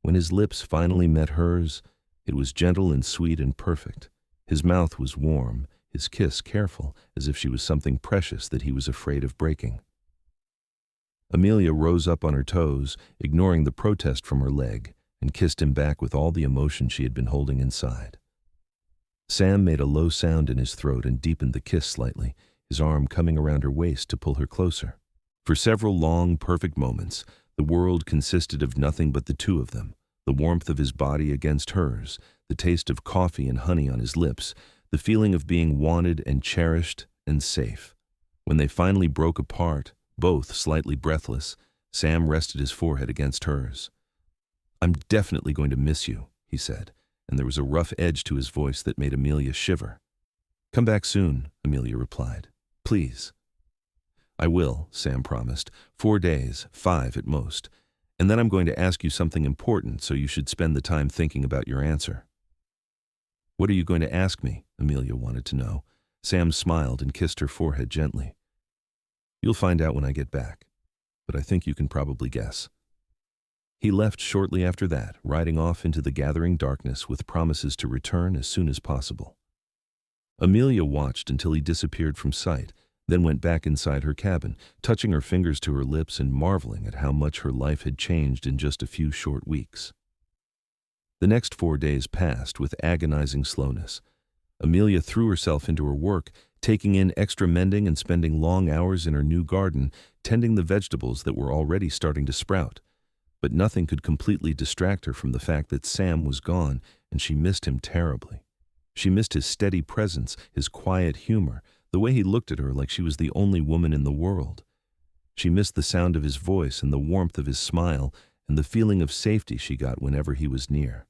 When his lips finally met hers, it was gentle and sweet and perfect. His mouth was warm, his kiss careful, as if she was something precious that he was afraid of breaking. Amelia rose up on her toes, ignoring the protest from her leg, and kissed him back with all the emotion she had been holding inside. Sam made a low sound in his throat and deepened the kiss slightly, his arm coming around her waist to pull her closer. For several long, perfect moments, the world consisted of nothing but the two of them, the warmth of his body against hers, the taste of coffee and honey on his lips, the feeling of being wanted and cherished and safe. When they finally broke apart, both slightly breathless, Sam rested his forehead against hers. "I'm definitely going to miss you," he said, and there was a rough edge to his voice that made Amelia shiver. "Come back soon," Amelia replied. "Please." "I will," Sam promised. 4 days, 5 at most. And then I'm going to ask you something important, so you should spend the time thinking about your answer." "What are you going to ask me?" Amelia wanted to know. Sam smiled and kissed her forehead gently. "You'll find out when I get back, but I think you can probably guess." He left shortly after that, riding off into the gathering darkness with promises to return as soon as possible. Amelia watched until he disappeared from sight, then went back inside her cabin, touching her fingers to her lips and marveling at how much her life had changed in just a few short weeks. The next 4 days passed with agonizing slowness. Amelia threw herself into her work, taking in extra mending and spending long hours in her new garden, tending the vegetables that were already starting to sprout. But nothing could completely distract her from the fact that Sam was gone, and she missed him terribly. She missed his steady presence, his quiet humor, the way he looked at her like she was the only woman in the world. She missed the sound of his voice and the warmth of his smile and the feeling of safety she got whenever he was near.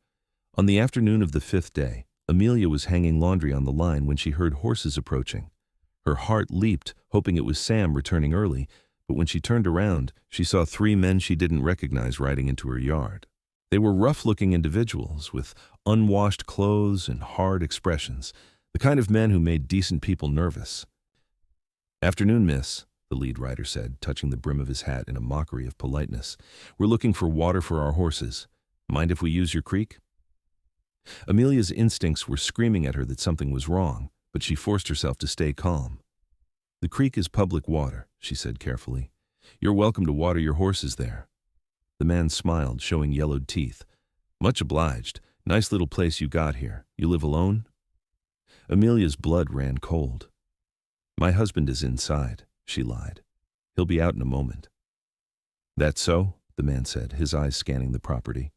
On the afternoon of the 5th day, Amelia was hanging laundry on the line when she heard horses approaching. Her heart leaped, hoping it was Sam returning early, but when she turned around, she saw 3 men she didn't recognize riding into her yard. They were rough-looking individuals with unwashed clothes and hard expressions, the kind of men who made decent people nervous. "Afternoon, miss," the lead rider said, touching the brim of his hat in a mockery of politeness. "We're looking for water for our horses. Mind if we use your creek?" Amelia's instincts were screaming at her that something was wrong, but she forced herself to stay calm. "The creek is public water," she said carefully. "You're welcome to water your horses there." The man smiled, showing yellowed teeth. "Much obliged. Nice little place you got here. You live alone?" Amelia's blood ran cold. "My husband is inside," she lied. "He'll be out in a moment." "That's so?" the man said, his eyes scanning the property.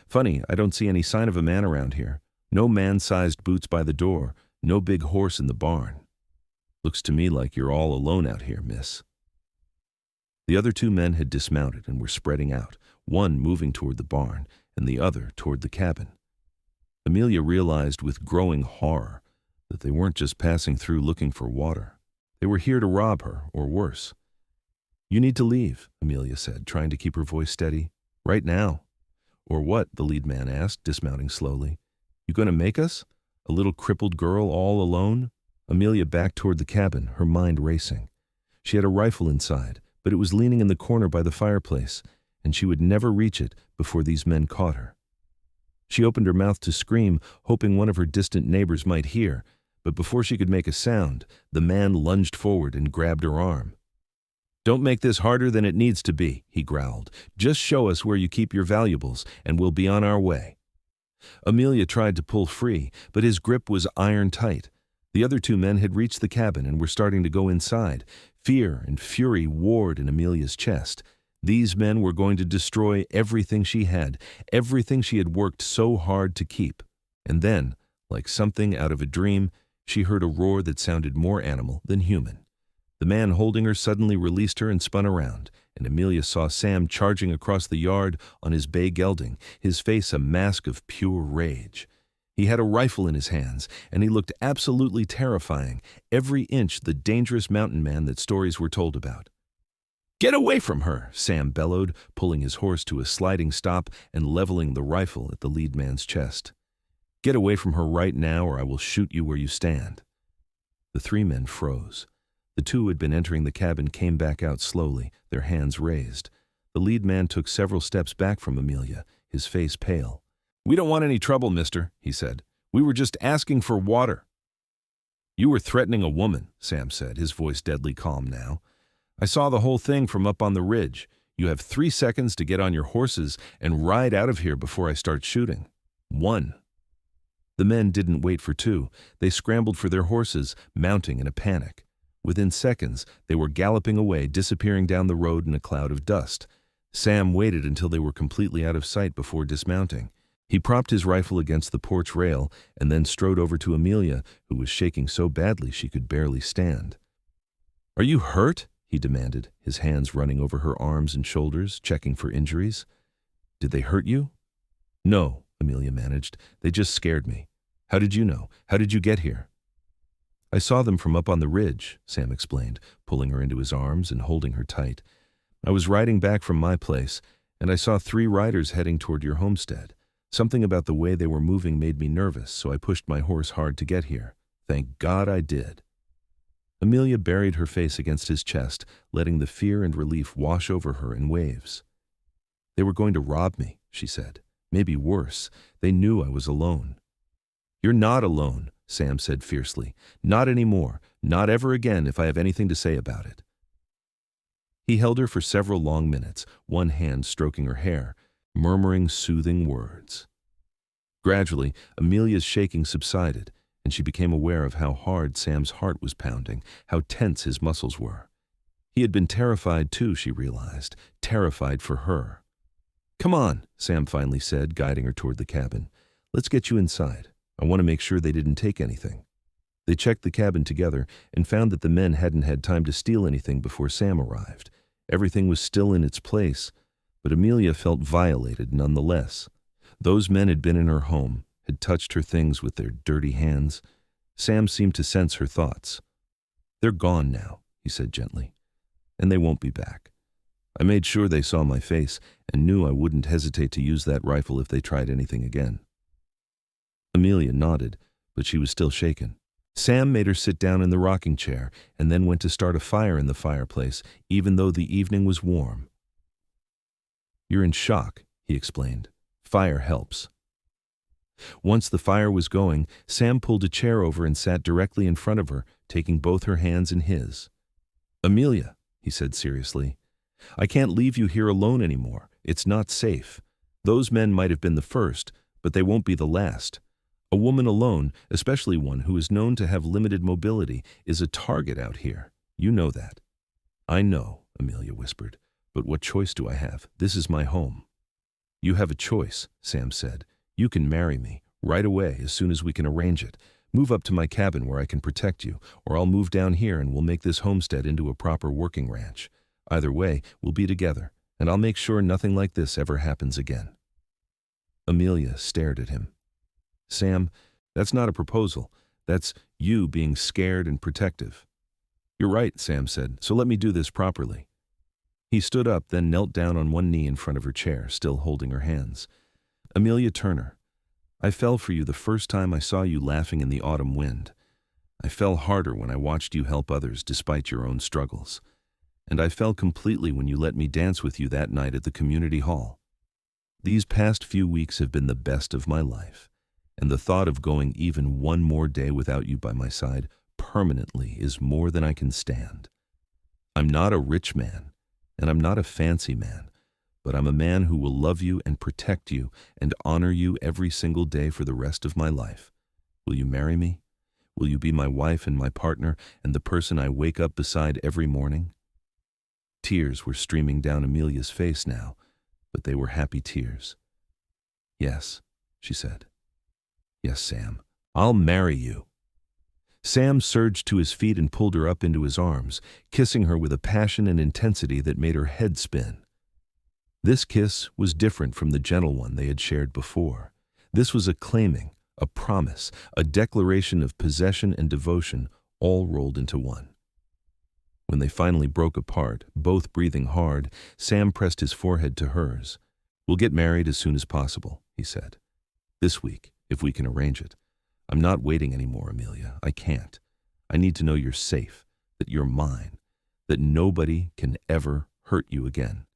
"Funny, I don't see any sign of a man around here. No man-sized boots by the door, no big horse in the barn. Looks to me like you're all alone out here, miss." The other 2 men had dismounted and were spreading out, one moving toward the barn and the other toward the cabin. Amelia realized with growing horror that they weren't just passing through looking for water. They were here to rob her, or worse. "You need to leave," Amelia said, trying to keep her voice steady. "Right now." "Or what?" the lead man asked, dismounting slowly. "You going to make us? A little crippled girl all alone?" Amelia backed toward the cabin, her mind racing. She had a rifle inside, but it was leaning in the corner by the fireplace, and she would never reach it before these men caught her. She opened her mouth to scream, hoping one of her distant neighbors might hear, but before she could make a sound, the man lunged forward and grabbed her arm. "Don't make this harder than it needs to be," he growled. "Just show us where you keep your valuables, and we'll be on our way." Amelia tried to pull free, but his grip was iron tight. The other 2 men had reached the cabin and were starting to go inside. Fear and fury warred in Amelia's chest. These men were going to destroy everything she had, everything she had worked so hard to keep. And then, like something out of a dream, she heard a roar that sounded more animal than human. The man holding her suddenly released her and spun around, and Amelia saw Sam charging across the yard on his bay gelding, his face a mask of pure rage. He had a rifle in his hands, and he looked absolutely terrifying, every inch the dangerous mountain man that stories were told about. "Get away from her!" Sam bellowed, pulling his horse to a sliding stop and leveling the rifle at the lead man's chest. "Get away from her right now, or I will shoot you where you stand." The 3 men froze. The 2 who had been entering the cabin came back out slowly, their hands raised. The lead man took several steps back from Amelia, his face pale. "We don't want any trouble, mister," he said. "We were just asking for water." "You were threatening a woman," Sam said, his voice deadly calm now. "I saw the whole thing from up on the ridge. You have 3 seconds to get on your horses and ride out of here before I start shooting. 1. The men didn't wait for 2. They scrambled for their horses, mounting in a panic. Within seconds, they were galloping away, disappearing down the road in a cloud of dust. Sam waited until they were completely out of sight before dismounting. He propped his rifle against the porch rail and then strode over to Amelia, who was shaking so badly she could barely stand. "Are you hurt?" he demanded, his hands running over her arms and shoulders, checking for injuries. "Did they hurt you?" "No," Amelia managed. "They just scared me." "How did you know? How did you get here?" "I saw them from up on the ridge," Sam explained, pulling her into his arms and holding her tight. "I was riding back from my place, and I saw 3 riders heading toward your homestead. Something about the way they were moving made me nervous, so I pushed my horse hard to get here. Thank God I did." Amelia buried her face against his chest, letting the fear and relief wash over her in waves. "They were going to rob me," she said. "Maybe worse. They knew I was alone." "You're not alone," Sam said fiercely. "Not anymore. Not ever again if I have anything to say about it." He held her for several long minutes, one hand stroking her hair, murmuring soothing words. Gradually, Amelia's shaking subsided, and she became aware of how hard Sam's heart was pounding, how tense his muscles were. He had been terrified too, she realized, terrified for her. "Come on," Sam finally said, guiding her toward the cabin. "Let's get you inside. I want to make sure they didn't take anything." They checked the cabin together and found that the men hadn't had time to steal anything before Sam arrived. Everything was still in its place, but Amelia felt violated nonetheless. Those men had been in her home, had touched her things with their dirty hands. Sam seemed to sense her thoughts. "They're gone now," he said gently, "and they won't be back. I made sure they saw my face and knew I wouldn't hesitate to use that rifle if they tried anything again." Amelia nodded, but she was still shaken. Sam made her sit down in the rocking chair and then went to start a fire in the fireplace, even though the evening was warm. "You're in shock," he explained. "Fire helps." Once the fire was going, Sam pulled a chair over and sat directly in front of her, taking both her hands in his. "Amelia," he said seriously, "I can't leave you here alone anymore. It's not safe. Those men might have been the first, but they won't be the last. A woman alone, especially one who is known to have limited mobility, is a target out here. You know that." "I know," Amelia whispered, "but what choice do I have? This is my home." "You have a choice," Sam said. "You can marry me, right away, as soon as we can arrange it. Move up to my cabin where I can protect you, or I'll move down here and we'll make this homestead into a proper working ranch. Either way, we'll be together, and I'll make sure nothing like this ever happens again." Amelia stared at him. "Sam, that's not a proposal. That's you being scared and protective." "You're right," Sam said, "so let me do this properly." He stood up, then knelt down on one knee in front of her chair, still holding her hands. "Amelia Turner, I fell for you the first time I saw you laughing in the autumn wind. I fell harder when I watched you help others despite your own struggles. And I fell completely when you let me dance with you that night at the community hall. These past few weeks have been the best of my life, and the thought of going even one more day without you by my side permanently is more than I can stand. I'm not a rich man, and I'm not a fancy man, but I'm a man who will love you and protect you and honor you every single day for the rest of my life. Will you marry me? Will you be my wife and my partner and the person I wake up beside every morning?" Tears were streaming down Amelia's face now, but they were happy tears. "Yes," she said. "Yes, Sam, I'll marry you." Sam surged to his feet and pulled her up into his arms, kissing her with a passion and intensity that made her head spin. This kiss was different from the gentle one they had shared before. This was a claiming, a promise, a declaration of possession and devotion, all rolled into one. When they finally broke apart, both breathing hard, Sam pressed his forehead to hers. "We'll get married as soon as possible," he said. "This week, if we can arrange it. I'm not waiting anymore, Amelia. I can't. I need to know you're safe, that you're mine, that nobody can ever hurt you again."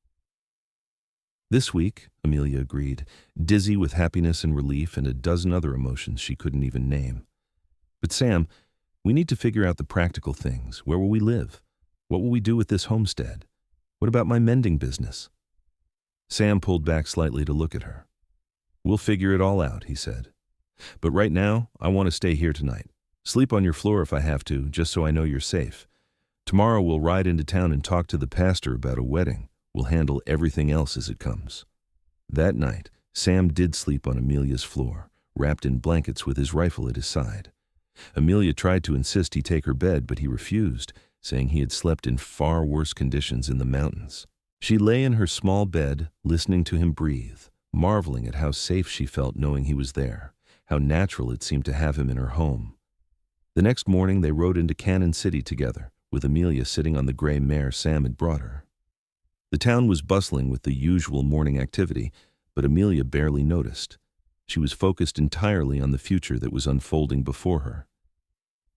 "This week," Amelia agreed, dizzy with happiness and relief and a dozen other emotions she couldn't even name. "But Sam, we need to figure out the practical things. Where will we live? What will we do with this homestead? What about my mending business?" Sam pulled back slightly to look at her. "We'll figure it all out," he said. "But right now, I want to stay here tonight. Sleep on your floor if I have to, just so I know you're safe. Tomorrow we'll ride into town and talk to the pastor about a wedding. We'll handle everything else as it comes." That night, Sam did sleep on Amelia's floor, wrapped in blankets with his rifle at his side. Amelia tried to insist he take her bed, but he refused, saying he had slept in far worse conditions in the mountains. She lay in her small bed, listening to him breathe, marveling at how safe she felt knowing he was there, how natural it seemed to have him in her home. The next morning they rode into Canon City together, with Amelia sitting on the gray mare Sam had brought her. The town was bustling with the usual morning activity, but Amelia barely noticed. She was focused entirely on the future that was unfolding before her.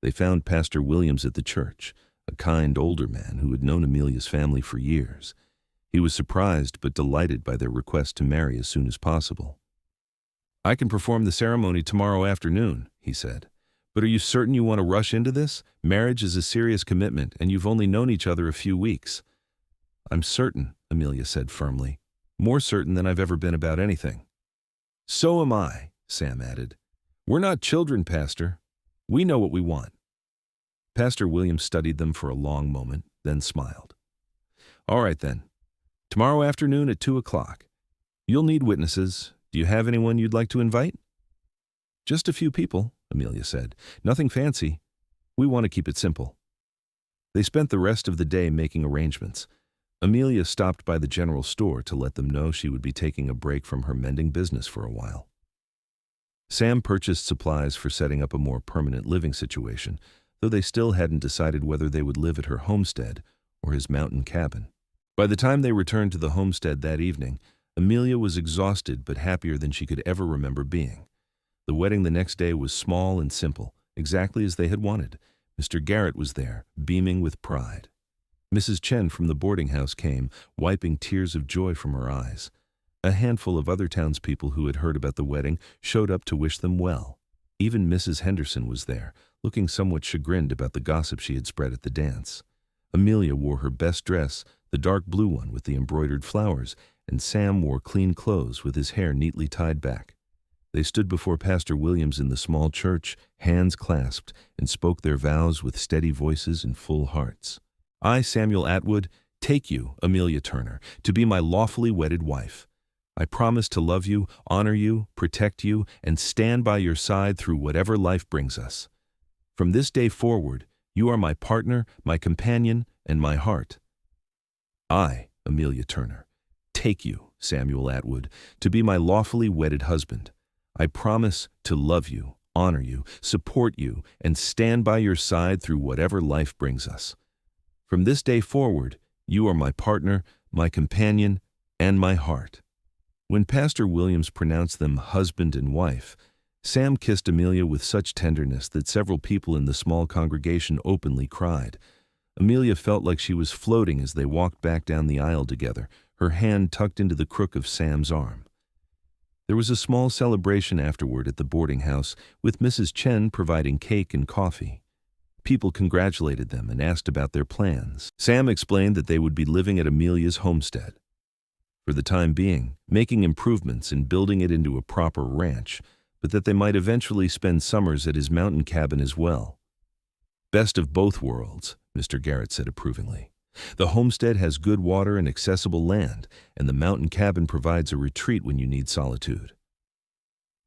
They found Pastor Williams at the church, a kind older man who had known Amelia's family for years. He was surprised but delighted by their request to marry as soon as possible. "I can perform the ceremony tomorrow afternoon," he said. "But are you certain you want to rush into this? Marriage is a serious commitment, and you've only known each other a few weeks." "I'm certain," Amelia said firmly. "More certain than I've ever been about anything." "So am I," Sam added. "We're not children, Pastor. We know what we want." Pastor Williams studied them for a long moment, then smiled. "All right, then. Tomorrow afternoon at 2 o'clock. You'll need witnesses. Do you have anyone you'd like to invite?" "Just a few people," Amelia said. "Nothing fancy. We want to keep it simple." They spent the rest of the day making arrangements. Amelia stopped by the general store to let them know she would be taking a break from her mending business for a while. Sam purchased supplies for setting up a more permanent living situation, though they still hadn't decided whether they would live at her homestead or his mountain cabin. By the time they returned to the homestead that evening, Amelia was exhausted but happier than she could ever remember being. The wedding the next day was small and simple, exactly as they had wanted. Mr. Garrett was there, beaming with pride. Mrs. Chen from the boarding house came, wiping tears of joy from her eyes. A handful of other townspeople who had heard about the wedding showed up to wish them well. Even Mrs. Henderson was there, looking somewhat chagrined about the gossip she had spread at the dance. Amelia wore her best dress, the dark blue one with the embroidered flowers, and Sam wore clean clothes with his hair neatly tied back. They stood before Pastor Williams in the small church, hands clasped, and spoke their vows with steady voices and full hearts. I, Samuel Atwood, take you, Amelia Turner, to be my lawfully wedded wife. I promise to love you, honor you, protect you, and stand by your side through whatever life brings us. From this day forward, you are my partner, my companion, and my heart. I, Amelia Turner, take you, Samuel Atwood, to be my lawfully wedded husband. I promise to love you, honor you, support you, and stand by your side through whatever life brings us. From this day forward, you are my partner, my companion, and my heart. When Pastor Williams pronounced them husband and wife, Sam kissed Amelia with such tenderness that several people in the small congregation openly cried. Amelia felt like she was floating as they walked back down the aisle together, her hand tucked into the crook of Sam's arm. There was a small celebration afterward at the boarding house, with Mrs. Chen providing cake and coffee. People congratulated them and asked about their plans. Sam explained that they would be living at Amelia's homestead for the time being, making improvements and building it into a proper ranch, but that they might eventually spend summers at his mountain cabin as well. Best of both worlds, Mr. Garrett said approvingly. The homestead has good water and accessible land, and the mountain cabin provides a retreat when you need solitude.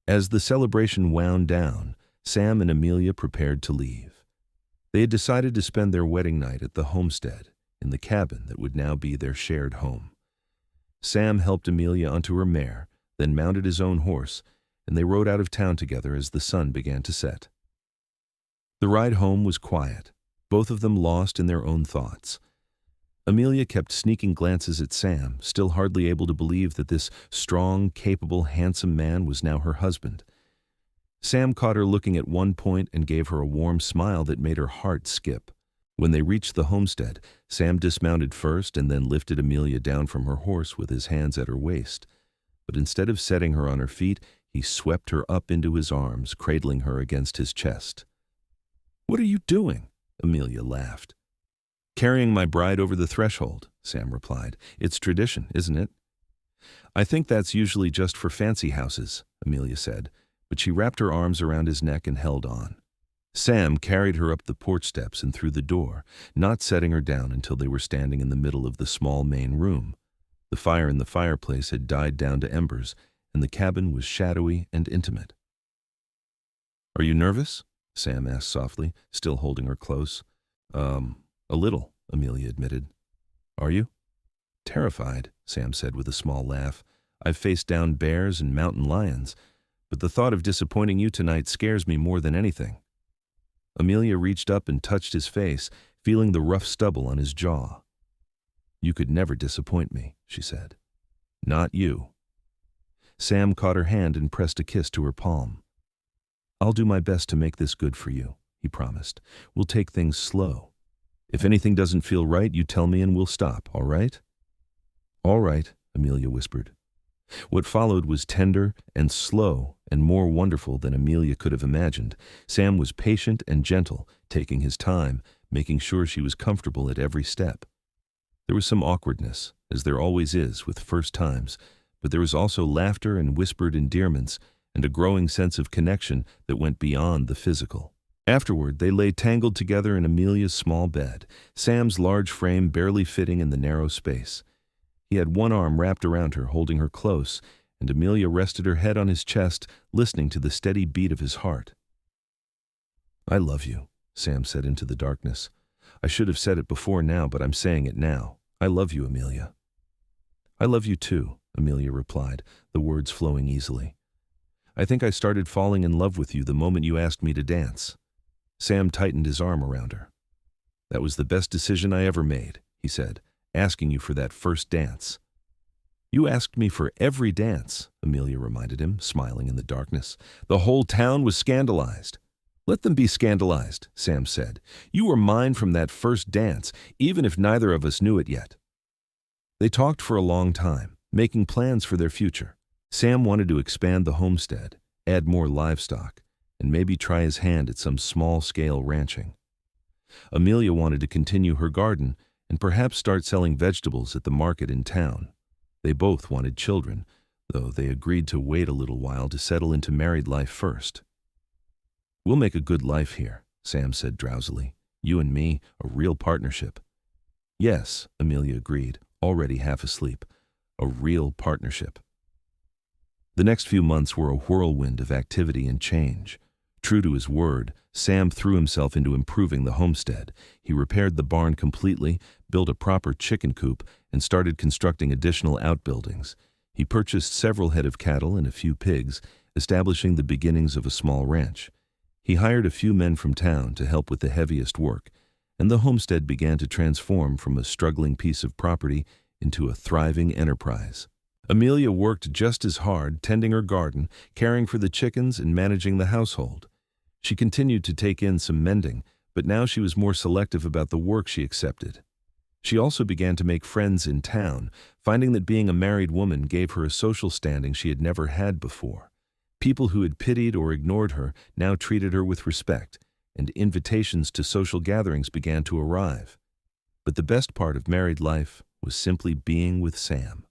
As the celebration wound down, Sam and Amelia prepared to leave. They had decided to spend their wedding night at the homestead, in the cabin that would now be their shared home. Sam helped Amelia onto her mare, then mounted his own horse, and they rode out of town together as the sun began to set. The ride home was quiet, both of them lost in their own thoughts. Amelia kept sneaking glances at Sam, still hardly able to believe that this strong, capable, handsome man was now her husband. Sam caught her looking at one point and gave her a warm smile that made her heart skip. When they reached the homestead, Sam dismounted first and then lifted Amelia down from her horse with his hands at her waist. But instead of setting her on her feet, he swept her up into his arms, cradling her against his chest. "What are you doing?" Amelia laughed. "Carrying my bride over the threshold," Sam replied. "It's tradition, isn't it?" "I think that's usually just for fancy houses," Amelia said, but she wrapped her arms around his neck and held on. Sam carried her up the porch steps and through the door, not setting her down until they were standing in the middle of the small main room. The fire in the fireplace had died down to embers, and the cabin was shadowy and intimate. "Are you nervous?" Sam asked softly, still holding her close. A little," Amelia admitted. "Are you?" "Terrified," Sam said with a small laugh. "I've faced down bears and mountain lions, but the thought of disappointing you tonight scares me more than anything." Amelia reached up and touched his face, feeling the rough stubble on his jaw. "You could never disappoint me," she said. "Not you." Sam caught her hand and pressed a kiss to her palm. "I'll do my best to make this good for you," he promised. "We'll take things slow. If anything doesn't feel right, you tell me and we'll stop, all right?" "All right," Amelia whispered. What followed was tender and slow and more wonderful than Amelia could have imagined. Sam was patient and gentle, taking his time, making sure she was comfortable at every step. There was some awkwardness, as there always is with first times, but there was also laughter and whispered endearments and a growing sense of connection that went beyond the physical. Afterward, they lay tangled together in Amelia's small bed, Sam's large frame barely fitting in the narrow space. He had one arm wrapped around her, holding her close, and Amelia rested her head on his chest, listening to the steady beat of his heart. "I love you," Sam said into the darkness. "I should have said it before now, but I'm saying it now. I love you, Amelia." "I love you too," Amelia replied, the words flowing easily. "I think I started falling in love with you the moment you asked me to dance." Sam tightened his arm around her. "That was the best decision I ever made," he said, "asking you for that first dance." "You asked me for every dance," Amelia reminded him, smiling in the darkness. "The whole town was scandalized." "Let them be scandalized," Sam said. "You were mine from that first dance, even if neither of us knew it yet." They talked for a long time, making plans for their future. Sam wanted to expand the homestead, add more livestock, and maybe try his hand at some small-scale ranching. Amelia wanted to continue her garden and perhaps start selling vegetables at the market in town. They both wanted children, though they agreed to wait a little while to settle into married life first. "We'll make a good life here," Sam said drowsily. "You and me, a real partnership." "Yes," Amelia agreed, already half asleep. "A real partnership." The next few months were a whirlwind of activity and change. True to his word, Sam threw himself into improving the homestead. He repaired the barn completely, built a proper chicken coop, and started constructing additional outbuildings. He purchased several head of cattle and a few pigs, establishing the beginnings of a small ranch. He hired a few men from town to help with the heaviest work, and the homestead began to transform from a struggling piece of property into a thriving enterprise. Amelia worked just as hard, tending her garden, caring for the chickens, and managing the household. She continued to take in some mending, but now she was more selective about the work she accepted. She also began to make friends in town, finding that being a married woman gave her a social standing she had never had before. People who had pitied or ignored her now treated her with respect, and invitations to social gatherings began to arrive. But the best part of married life was simply being with Sam.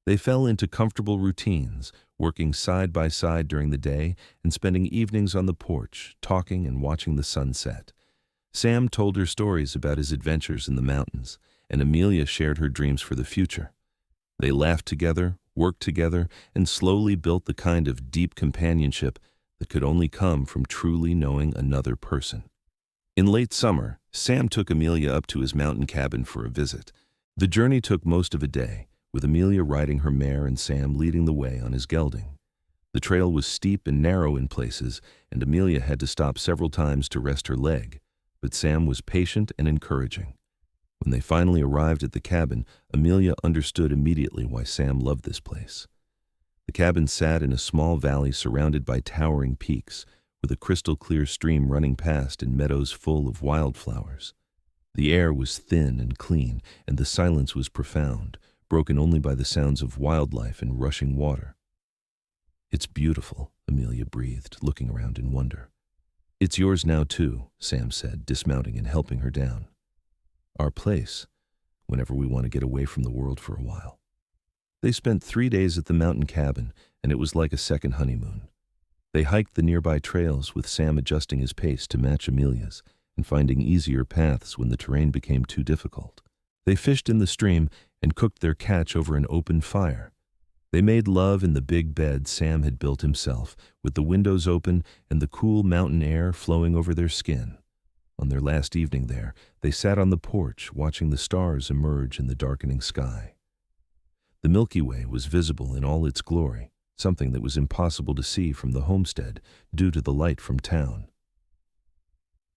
They fell into comfortable routines, working side by side during the day and spending evenings on the porch, talking and watching the sunset. Sam told her stories about his adventures in the mountains, and Amelia shared her dreams for the future. They laughed together, worked together, and slowly built the kind of deep companionship that could only come from truly knowing another person. In late summer, Sam took Amelia up to his mountain cabin for a visit. The journey took most of a day, with Amelia riding her mare and Sam leading the way on his gelding. The trail was steep and narrow in places, and Amelia had to stop several times to rest her leg, but Sam was patient and encouraging. When they finally arrived at the cabin, Amelia understood immediately why Sam loved this place. The cabin sat in a small valley surrounded by towering peaks, with a crystal-clear stream running past in meadows full of wildflowers. The air was thin and clean, and the silence was profound, broken only by the sounds of wildlife and rushing water. "It's beautiful," Amelia breathed, looking around in wonder. "It's yours now, too," Sam said, dismounting and helping her down. "Our place, whenever we want to get away from the world for a while." They spent 3 days at the mountain cabin, and it was like a second honeymoon. They hiked the nearby trails, with Sam adjusting his pace to match Amelia's and finding easier paths when the terrain became too difficult. They fished in the stream and cooked their catch over an open fire. They made love in the big bed Sam had built himself, with the windows open and the cool mountain air flowing over their skin. On their last evening there, they sat on the porch, watching the stars emerge in the darkening sky. The Milky Way was visible in all its glory, something that was impossible to see from the homestead due to the light from town.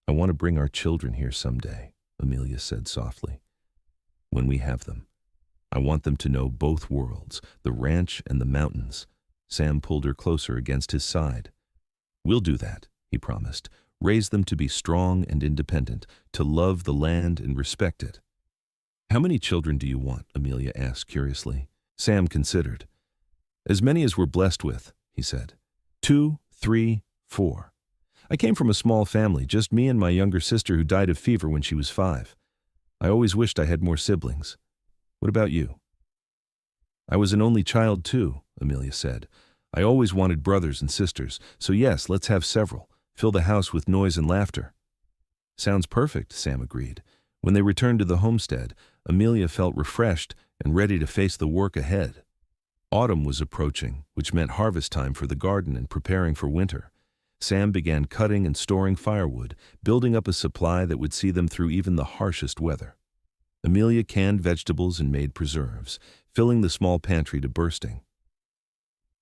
"I want to bring our children here someday," Amelia said softly. "When we have them. I want them to know both worlds, the ranch and the mountains." Sam pulled her closer against his side. "We'll do that," he promised. "Raise them to be strong and independent, to love the land and respect it." "How many children do you want?" Amelia asked curiously. Sam considered. "As many as we're blessed with," he said. 2, 3, 4. I came from a small family, just me and my younger sister who died of fever when she was 5. I always wished I had more siblings. What about you?" "I was an only child too," Amelia said. "I always wanted brothers and sisters, so yes, let's have several. Fill the house with noise and laughter." "Sounds perfect," Sam agreed. When they returned to the homestead, Amelia felt refreshed and ready to face the work ahead. Autumn was approaching, which meant harvest time for the garden and preparing for winter. Sam began cutting and storing firewood, building up a supply that would see them through even the harshest weather. Amelia canned vegetables and made preserves, filling the small pantry to bursting.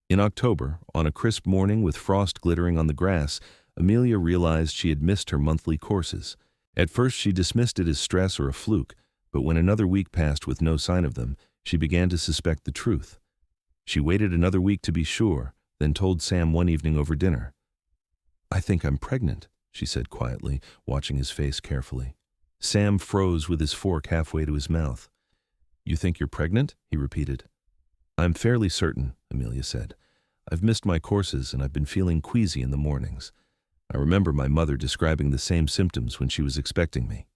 In October, on a crisp morning with frost glittering on the grass, Amelia realized she had missed her monthly courses. At first she dismissed it as stress or a fluke, but when another week passed with no sign of them, she began to suspect the truth. She waited another week to be sure, then told Sam one evening over dinner. "I think I'm pregnant," she said quietly, watching his face carefully. Sam froze with his fork halfway to his mouth. "You think you're pregnant?" he repeated. "I'm fairly certain," Amelia said. "I've missed my courses and I've been feeling queasy in the mornings. I remember my mother describing the same symptoms when she was expecting me."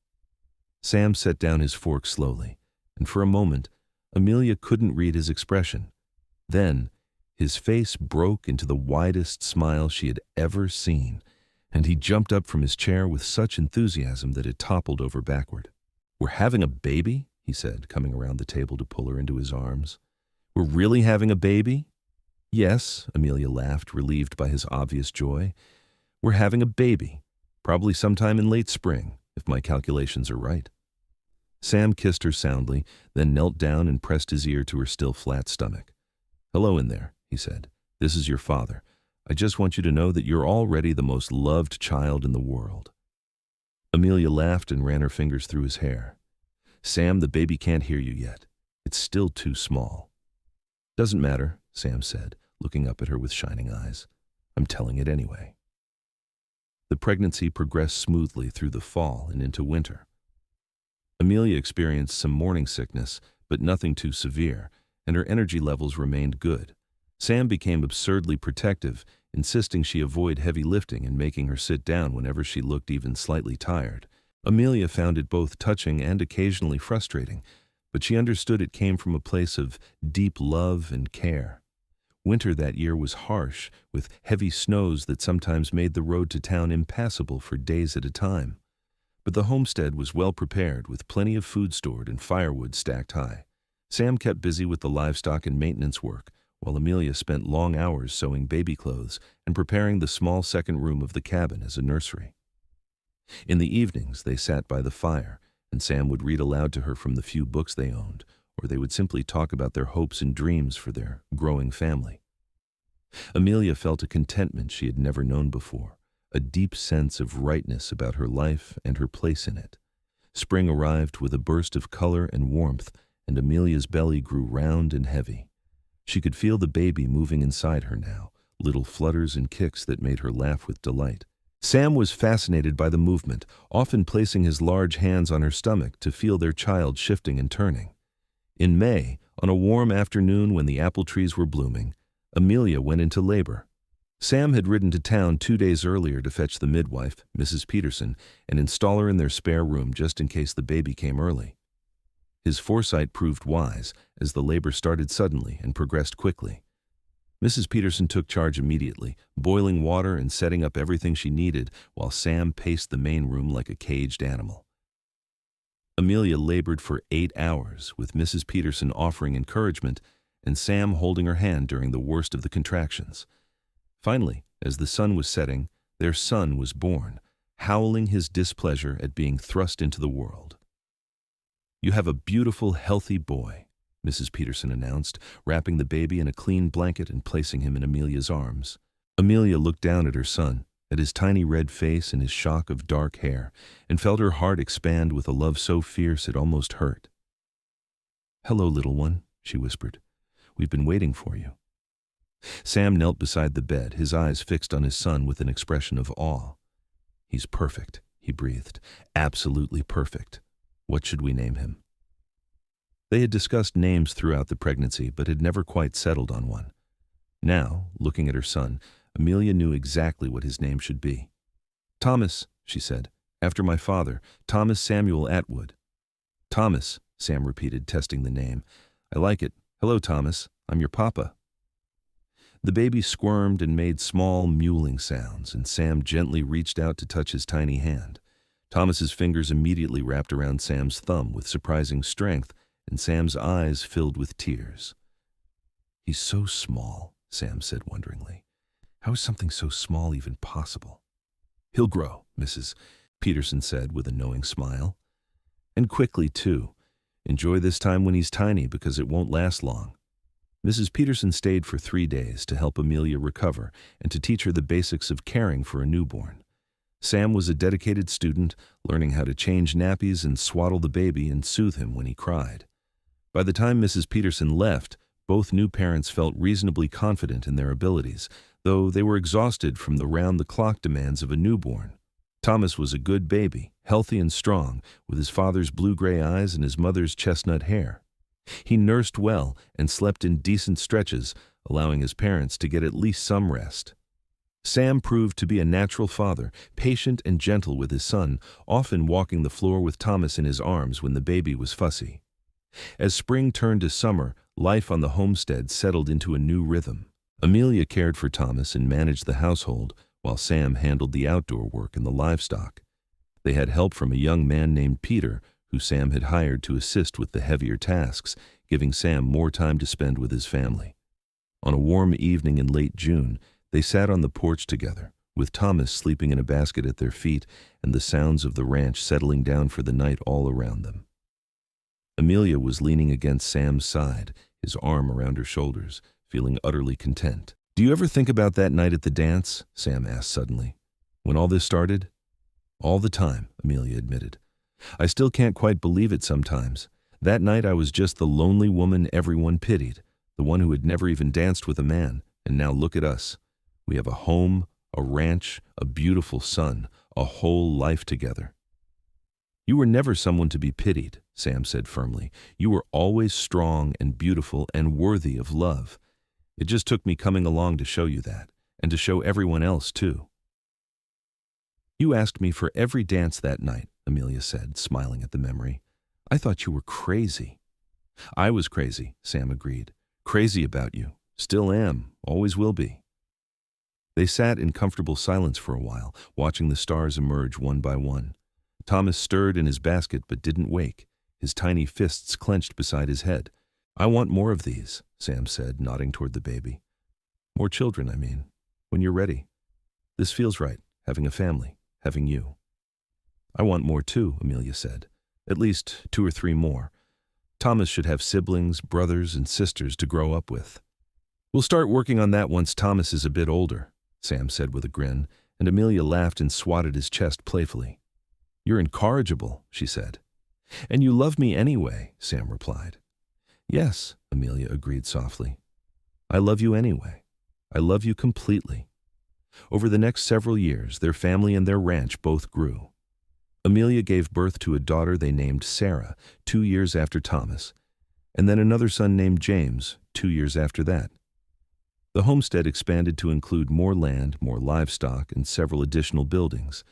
Sam set down his fork slowly, and for a moment, Amelia couldn't read his expression. Then, his face broke into the widest smile she had ever seen, and he jumped up from his chair with such enthusiasm that it toppled over backward. "We're having a baby?" he said, coming around the table to pull her into his arms. "We're really having a baby?" "Yes," Amelia laughed, relieved by his obvious joy. "We're having a baby, probably sometime in late spring, if my calculations are right." Sam kissed her soundly, then knelt down and pressed his ear to her still flat stomach. "Hello in there," he said. "This is your father. I just want you to know that you're already the most loved child in the world." Amelia laughed and ran her fingers through his hair. "Sam, the baby can't hear you yet. It's still too small." "Doesn't matter," Sam said, looking up at her with shining eyes. "I'm telling it anyway." The pregnancy progressed smoothly through the fall and into winter. Amelia experienced some morning sickness, but nothing too severe, and her energy levels remained good. Sam became absurdly protective, insisting she avoid heavy lifting and making her sit down whenever she looked even slightly tired. Amelia found it both touching and occasionally frustrating, but she understood it came from a place of deep love and care. Winter that year was harsh, with heavy snows that sometimes made the road to town impassable for days at a time. But the homestead was well prepared, with plenty of food stored and firewood stacked high. Sam kept busy with the livestock and maintenance work, while Amelia spent long hours sewing baby clothes and preparing the small second room of the cabin as a nursery. In the evenings, they sat by the fire, and Sam would read aloud to her from the few books they owned, or they would simply talk about their hopes and dreams for their growing family. Amelia felt a contentment she had never known before, a deep sense of rightness about her life and her place in it. Spring arrived with a burst of color and warmth, and Amelia's belly grew round and heavy. She could feel the baby moving inside her now, little flutters and kicks that made her laugh with delight. Sam was fascinated by the movement, often placing his large hands on her stomach to feel their child shifting and turning. In May, on a warm afternoon when the apple trees were blooming, Amelia went into labor. Sam had ridden to town 2 days earlier to fetch the midwife, Mrs. Peterson, and install her in their spare room just in case the baby came early. His foresight proved wise, as the labor started suddenly and progressed quickly. Mrs. Peterson took charge immediately, boiling water and setting up everything she needed, while Sam paced the main room like a caged animal. Amelia labored for 8 hours, with Mrs. Peterson offering encouragement and Sam holding her hand during the worst of the contractions. Finally, as the sun was setting, their son was born, howling his displeasure at being thrust into the world. "You have a beautiful, healthy boy," Mrs. Peterson announced, wrapping the baby in a clean blanket and placing him in Amelia's arms. Amelia looked down at her son, at his tiny red face and his shock of dark hair, and felt her heart expand with a love so fierce it almost hurt. "Hello, little one," she whispered. "We've been waiting for you." Sam knelt beside the bed, his eyes fixed on his son with an expression of awe. "He's perfect," he breathed. "Absolutely perfect. What should we name him?" They had discussed names throughout the pregnancy, but had never quite settled on one. Now, looking at her son, Amelia knew exactly what his name should be. "Thomas," she said, "after my father, Thomas Samuel Atwood." "Thomas," Sam repeated, testing the name. "I like it. Hello, Thomas. I'm your papa." The baby squirmed and made small, mewling sounds, and Sam gently reached out to touch his tiny hand. Thomas's fingers immediately wrapped around Sam's thumb with surprising strength, and Sam's eyes filled with tears. "He's so small," Sam said wonderingly. "How is something so small even possible?" "He'll grow," Mrs. Peterson said with a knowing smile. "And quickly, too. Enjoy this time when he's tiny because it won't last long. Mrs. Peterson stayed for 3 days to help Amelia recover and to teach her the basics of caring for a newborn. Sam was a dedicated student, learning how to change nappies and swaddle the baby and soothe him when he cried. By the time Mrs. Peterson left, both new parents felt reasonably confident in their abilities, though they were exhausted from the round-the-clock demands of a newborn. Thomas was a good baby, healthy and strong, with his father's blue-gray eyes and his mother's chestnut hair. He nursed well and slept in decent stretches, allowing his parents to get at least some rest. Sam proved to be a natural father, patient and gentle with his son, often walking the floor with Thomas in his arms when the baby was fussy. As spring turned to summer, life on the homestead settled into a new rhythm. Amelia cared for Thomas and managed the household, while Sam handled the outdoor work and the livestock. They had help from a young man named Peter, who Sam had hired to assist with the heavier tasks, giving Sam more time to spend with his family. On a warm evening in late June, they sat on the porch together, with Thomas sleeping in a basket at their feet and the sounds of the ranch settling down for the night all around them. Amelia was leaning against Sam's side, his arm around her shoulders, feeling utterly content. "Do you ever think about that night at the dance?" Sam asked suddenly. "When all this started?" "All the time," Amelia admitted. "I still can't quite believe it sometimes. That night I was just the lonely woman everyone pitied, the one who had never even danced with a man, and now look at us. We have a home, a ranch, a beautiful son, a whole life together." "You were never someone to be pitied," Sam said firmly. "You were always strong and beautiful and worthy of love. It just took me coming along to show you that, and to show everyone else too." "You asked me for every dance that night," Amelia said, smiling at the memory. "I thought you were crazy." "I was crazy," Sam agreed. "Crazy about you. Still am. Always will be." They sat in comfortable silence for a while, watching the stars emerge one by one. Thomas stirred in his basket but didn't wake, his tiny fists clenched beside his head. "I want more of these," Sam said, nodding toward the baby. "More children, I mean. When you're ready. This feels right, having a family, having you." "I want more too," Amelia said. "At least 2 or 3 more. Thomas should have siblings, brothers, and sisters to grow up with." "We'll start working on that once Thomas is a bit older," Sam said with a grin, and Amelia laughed and swatted his chest playfully. "You're incorrigible," she said. "And you love me anyway," Sam replied. "Yes," Amelia agreed softly. "I love you anyway. I love you completely." Over the next several years, their family and their ranch both grew. Amelia gave birth to a daughter they named Sarah 2 years after Thomas, and then another son named James 2 years after that. The homestead expanded to include more land, more livestock, and several additional buildings.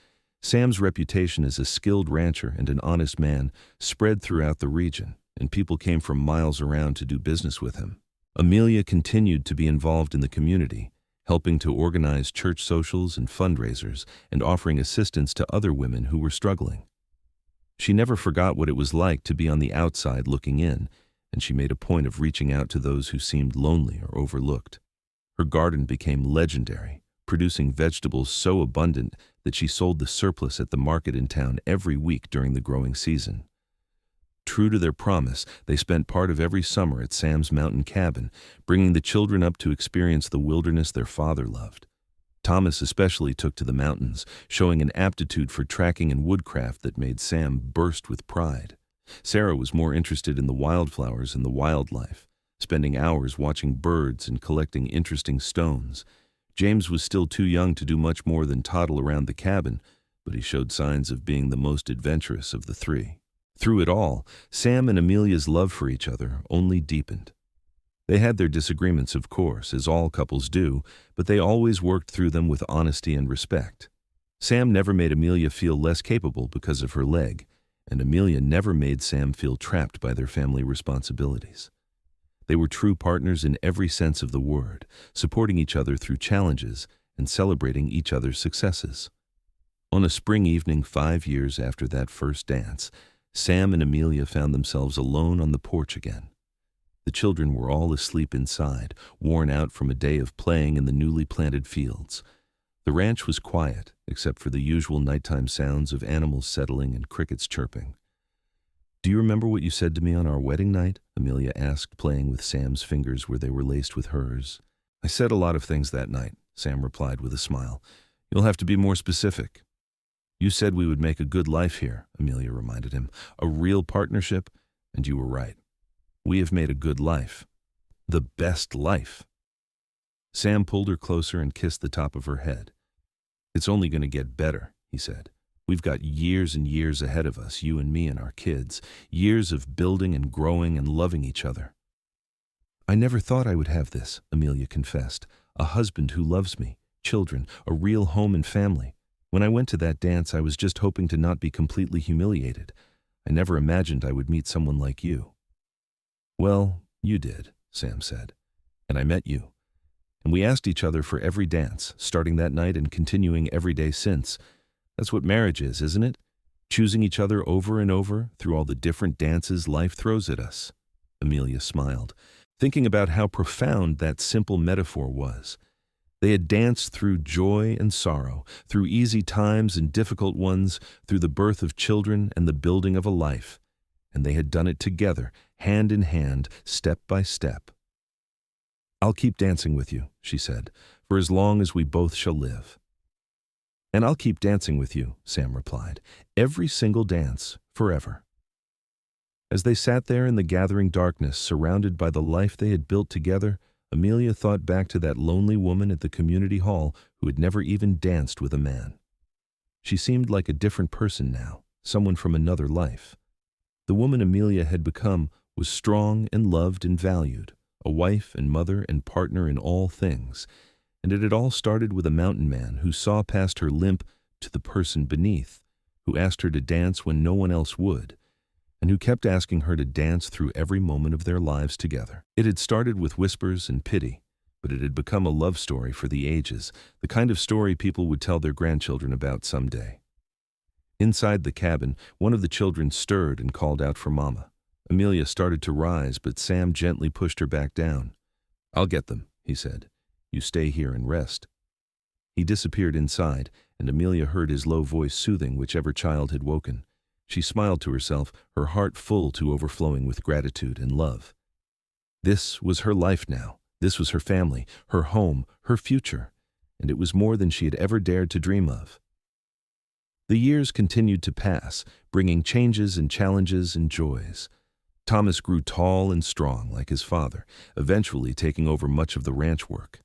Sam's reputation as a skilled rancher and an honest man spread throughout the region, and people came from miles around to do business with him. Amelia continued to be involved in the community, helping to organize church socials and fundraisers and offering assistance to other women who were struggling. She never forgot what it was like to be on the outside looking in, and she made a point of reaching out to those who seemed lonely or overlooked. Her garden became legendary, producing vegetables so abundant that she sold the surplus at the market in town every week during the growing season. True to their promise, they spent part of every summer at Sam's mountain cabin, bringing the children up to experience the wilderness their father loved. Thomas especially took to the mountains, showing an aptitude for tracking and woodcraft that made Sam burst with pride. Sarah was more interested in the wildflowers and the wildlife, spending hours watching birds and collecting interesting stones. James was still too young to do much more than toddle around the cabin, but he showed signs of being the most adventurous of the 3. Through it all, Sam and Amelia's love for each other only deepened. They had their disagreements, of course, as all couples do, but they always worked through them with honesty and respect. Sam never made Amelia feel less capable because of her leg, and Amelia never made Sam feel trapped by their family responsibilities. They were true partners in every sense of the word, supporting each other through challenges and celebrating each other's successes. On a spring evening 5 years after that first dance, Sam and Amelia found themselves alone on the porch again. The children were all asleep inside, worn out from a day of playing in the newly planted fields. The ranch was quiet, except for the usual nighttime sounds of animals settling and crickets chirping. Do you remember what you said to me on our wedding night? Amelia asked, playing with Sam's fingers where they were laced with hers. I said a lot of things that night, Sam replied with a smile. You'll have to be more specific. You said we would make a good life here, Amelia reminded him. A real partnership, and you were right. We have made a good life. The best life. Sam pulled her closer and kissed the top of her head. It's only going to get better, he said. We've got years and years ahead of us, you and me and our kids, years of building and growing and loving each other. I never thought I would have this, Amelia confessed. A husband who loves me, children, a real home and family. When I went to that dance, I was just hoping to not be completely humiliated. I never imagined I would meet someone like you. Well, you did, Sam said, and I met you. And we asked each other for every dance, starting that night and continuing every day since. That's what marriage is, isn't it? Choosing each other over and over through all the different dances life throws at us. Amelia smiled, thinking about how profound that simple metaphor was. They had danced through joy and sorrow, through easy times and difficult ones, through the birth of children and the building of a life. And they had done it together, hand in hand, step by step. I'll keep dancing with you, she said, for as long as we both shall live. And I'll keep dancing with you, Sam replied, every single dance, forever. As they sat there in the gathering darkness, surrounded by the life they had built together, Amelia thought back to that lonely woman at the community hall who had never even danced with a man. She seemed like a different person now, someone from another life. The woman Amelia had become was strong and loved and valued, a wife and mother and partner in all things, and it had all started with a mountain man who saw past her limp to the person beneath, who asked her to dance when no one else would, and who kept asking her to dance through every moment of their lives together. It had started with whispers and pity, but it had become a love story for the ages, the kind of story people would tell their grandchildren about someday. Inside the cabin, one of the children stirred and called out for Mama. Amelia started to rise, but Sam gently pushed her back down. I'll get them, he said. You stay here and rest. He disappeared inside, and Amelia heard his low voice soothing whichever child had woken. She smiled to herself, her heart full to overflowing with gratitude and love. This was her life now. This was her family, her home, her future, and it was more than she had ever dared to dream of. The years continued to pass, bringing changes and challenges and joys. Thomas grew tall and strong like his father, eventually taking over much of the ranch work.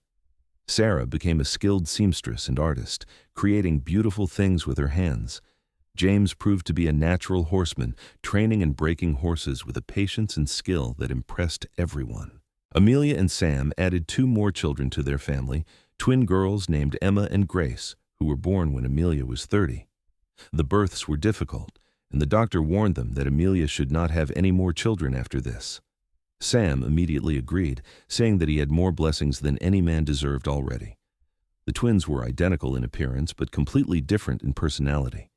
Sarah became a skilled seamstress and artist, creating beautiful things with her hands. James proved to be a natural horseman, training and breaking horses with a patience and skill that impressed everyone. Amelia and Sam added 2 more children to their family, twin girls named Emma and Grace, who were born when Amelia was 30. The births were difficult, and the doctor warned them that Amelia should not have any more children after this. Sam immediately agreed, saying that he had more blessings than any man deserved already. The twins were identical in appearance, but completely different in personality.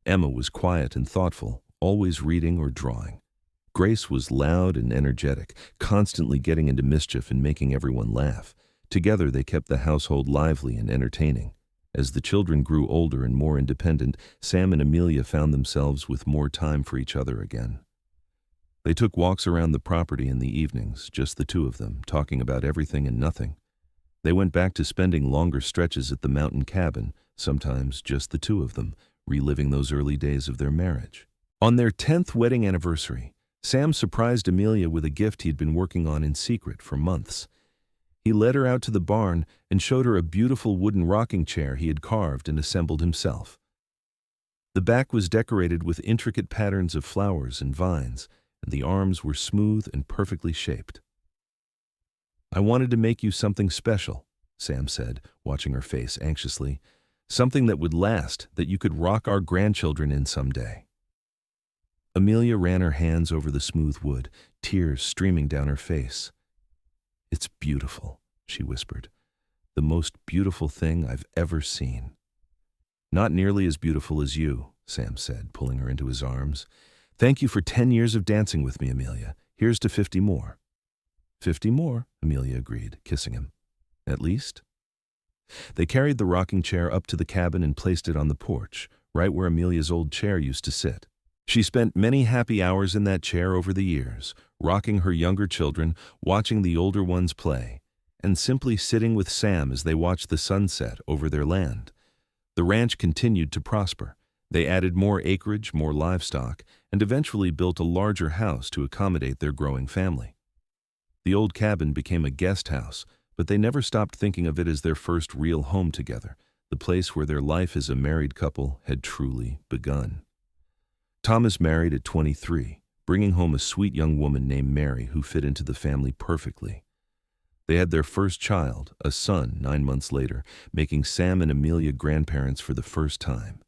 Emma was quiet and thoughtful, always reading or drawing. Grace was loud and energetic, constantly getting into mischief and making everyone laugh. Together they kept the household lively and entertaining. As the children grew older and more independent, Sam and Amelia found themselves with more time for each other again. They took walks around the property in the evenings, just the 2 of them, talking about everything and nothing. They went back to spending longer stretches at the mountain cabin, sometimes just the 2 of them, reliving those early days of their marriage. On their 10th wedding anniversary, Sam surprised Amelia with a gift he'd been working on in secret for months. He led her out to the barn and showed her a beautiful wooden rocking chair he had carved and assembled himself. The back was decorated with intricate patterns of flowers and vines, and the arms were smooth and perfectly shaped. I wanted to make you something special, Sam said, watching her face anxiously. Something that would last, that you could rock our grandchildren in someday. Amelia ran her hands over the smooth wood, tears streaming down her face. It's beautiful, she whispered. The most beautiful thing I've ever seen. Not nearly as beautiful as you, Sam said, pulling her into his arms. Thank you for 10 years of dancing with me, Amelia. Here's to 50 more. 50 more, Amelia agreed, kissing him. At least? They carried the rocking chair up to the cabin and placed it on the porch, right where Amelia's old chair used to sit. She spent many happy hours in that chair over the years, rocking her younger children, watching the older ones play, and simply sitting with Sam as they watched the sunset over their land. The ranch continued to prosper. They added more acreage, more livestock, and eventually built a larger house to accommodate their growing family. The old cabin became a guest house, but they never stopped thinking of it as their first real home together, the place where their life as a married couple had truly begun. Thomas married at 23, bringing home a sweet young woman named Mary who fit into the family perfectly. They had their first child, a son, 9 months later, making Sam and Amelia grandparents for the first time.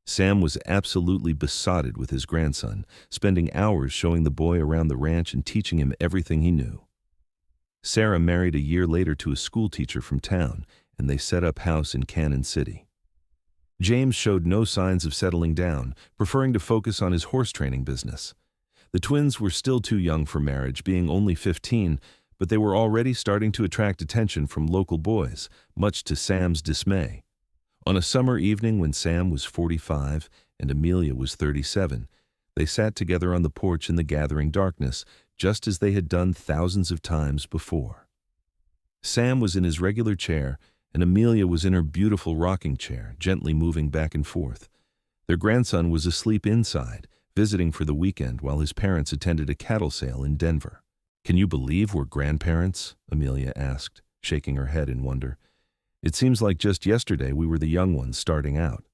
Sam was absolutely besotted with his grandson, spending hours showing the boy around the ranch and teaching him everything he knew. Sarah married a year later to a schoolteacher from town, and they set up house in Canon City. James showed no signs of settling down, preferring to focus on his horse training business. The twins were still too young for marriage, being only 15, but they were already starting to attract attention from local boys, much to Sam's dismay. On a summer evening when Sam was 45 and Amelia was 37, they sat together on the porch in the gathering darkness, just as they had done thousands of times before. Sam was in his regular chair, and Amelia was in her beautiful rocking chair, gently moving back and forth. Their grandson was asleep inside, visiting for the weekend while his parents attended a cattle sale in Denver. "Can you believe we're grandparents?" Amelia asked, shaking her head in wonder. "It seems like just yesterday we were the young ones starting out."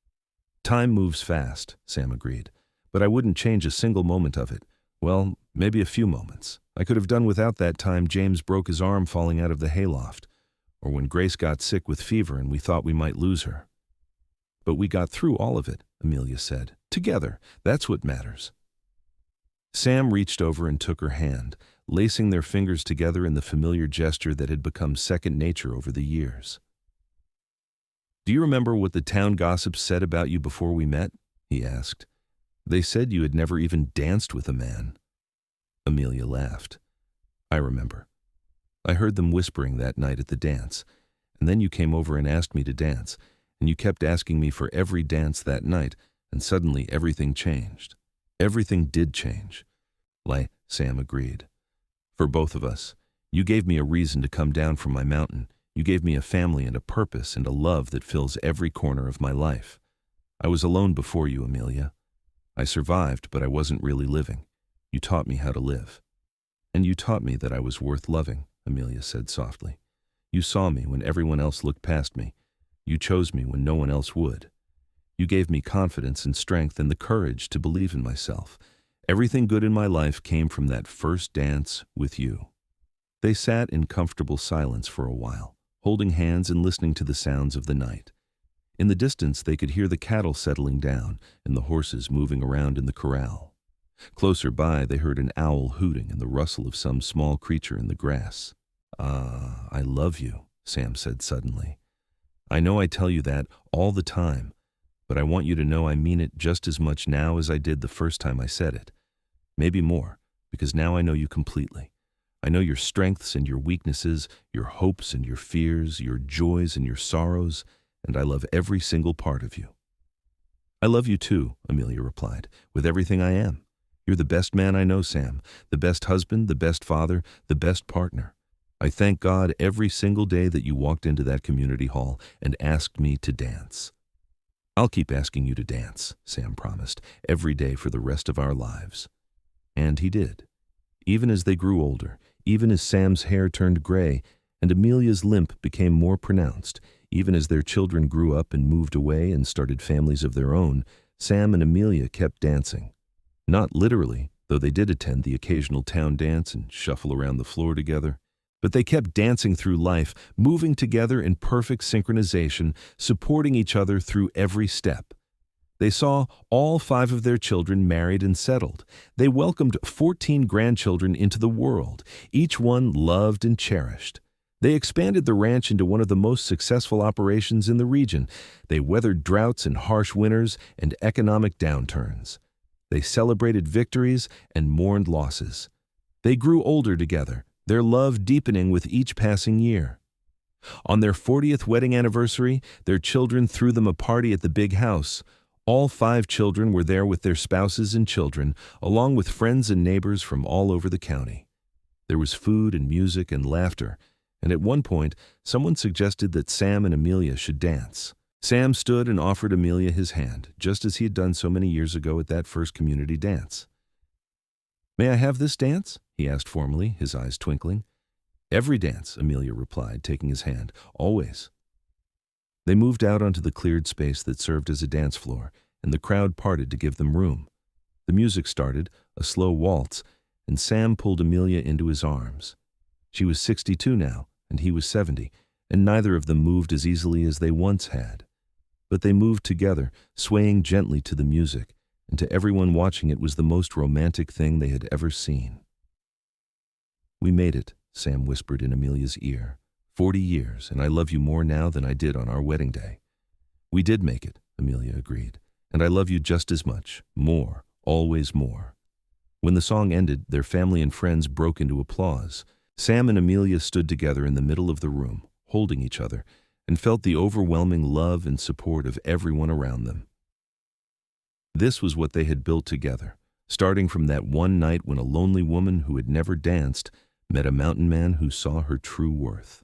"Time moves fast," Sam agreed, "but I wouldn't change a single moment of it. Well, maybe a few moments. I could have done without that time James broke his arm falling out of the hayloft, or when Grace got sick with fever and we thought we might lose her. But we got through all of it," Amelia said. "Together, that's what matters." Sam reached over and took her hand, lacing their fingers together in the familiar gesture that had become second nature over the years. "Do you remember what the town gossips said about you before we met?" he asked. "They said you had never even danced with a man." Amelia laughed. "I remember. I heard them whispering that night at the dance, and then you came over and asked me to dance, and you kept asking me for every dance that night, and suddenly everything changed." "Everything did change," Sam agreed. "For both of us. You gave me a reason to come down from my mountain. You gave me a family and a purpose and a love that fills every corner of my life. I was alone before you, Amelia. I survived, but I wasn't really living. You taught me how to live. And you taught me that I was worth loving," Amelia said softly. "You saw me when everyone else looked past me. You chose me when no one else would. You gave me confidence and strength and the courage to believe in myself. Everything good in my life came from that first dance with you." They sat in comfortable silence for a while, holding hands and listening to the sounds of the night. In the distance, they could hear the cattle settling down and the horses moving around in the corral. Closer by, they heard an owl hooting and the rustle of some small creature in the grass. "Ah, I love you," Sam said suddenly. "I know I tell you that all the time, but I want you to know I mean it just as much now as I did the first time I said it. Maybe more, because now I know you completely. I know your strengths and your weaknesses, your hopes and your fears, your joys and your sorrows, and I love every single part of you." "I love you too," Amelia replied, "with everything I am. You're the best man I know, Sam, the best husband, the best father, the best partner. I thank God every single day that you walked into that community hall and asked me to dance." "I'll keep asking you to dance," Sam promised, "every day for the rest of our lives." And he did. Even as they grew older, even as Sam's hair turned gray and Amelia's limp became more pronounced, even as their children grew up and moved away and started families of their own, Sam and Amelia kept dancing. Not literally, though they did attend the occasional town dance and shuffle around the floor together. But they kept dancing through life, moving together in perfect synchronization, supporting each other through every step. They saw all 5 of their children married and settled. They welcomed 14 grandchildren into the world, each one loved and cherished. They expanded the ranch into one of the most successful operations in the region. They weathered droughts and harsh winters and economic downturns. They celebrated victories and mourned losses. They grew older together, their love deepening with each passing year. On their 40th wedding anniversary, their children threw them a party at the big house. All 5 children were there with their spouses and children, along with friends and neighbors from all over the county. There was food and music and laughter, and at one point, someone suggested that Sam and Amelia should dance. Sam stood and offered Amelia his hand, just as he had done so many years ago at that first community dance. "May I have this dance?" he asked formally, his eyes twinkling. "Every dance," Amelia replied, taking his hand. "Always." They moved out onto the cleared space that served as a dance floor, and the crowd parted to give them room. The music started, a slow waltz, and Sam pulled Amelia into his arms. She was 62 now, and he was 70, and neither of them moved as easily as they once had. But they moved together, swaying gently to the music, and to everyone watching it was the most romantic thing they had ever seen. "We made it," Sam whispered in Amelia's ear. 40 years, and I love you more now than I did on our wedding day." "We did make it," Amelia agreed, "and I love you just as much, more, always more." When the song ended, their family and friends broke into applause. Sam and Amelia stood together in the middle of the room, holding each other, and felt the overwhelming love and support of everyone around them. This was what they had built together, starting from that one night when a lonely woman who had never danced met a mountain man who saw her true worth.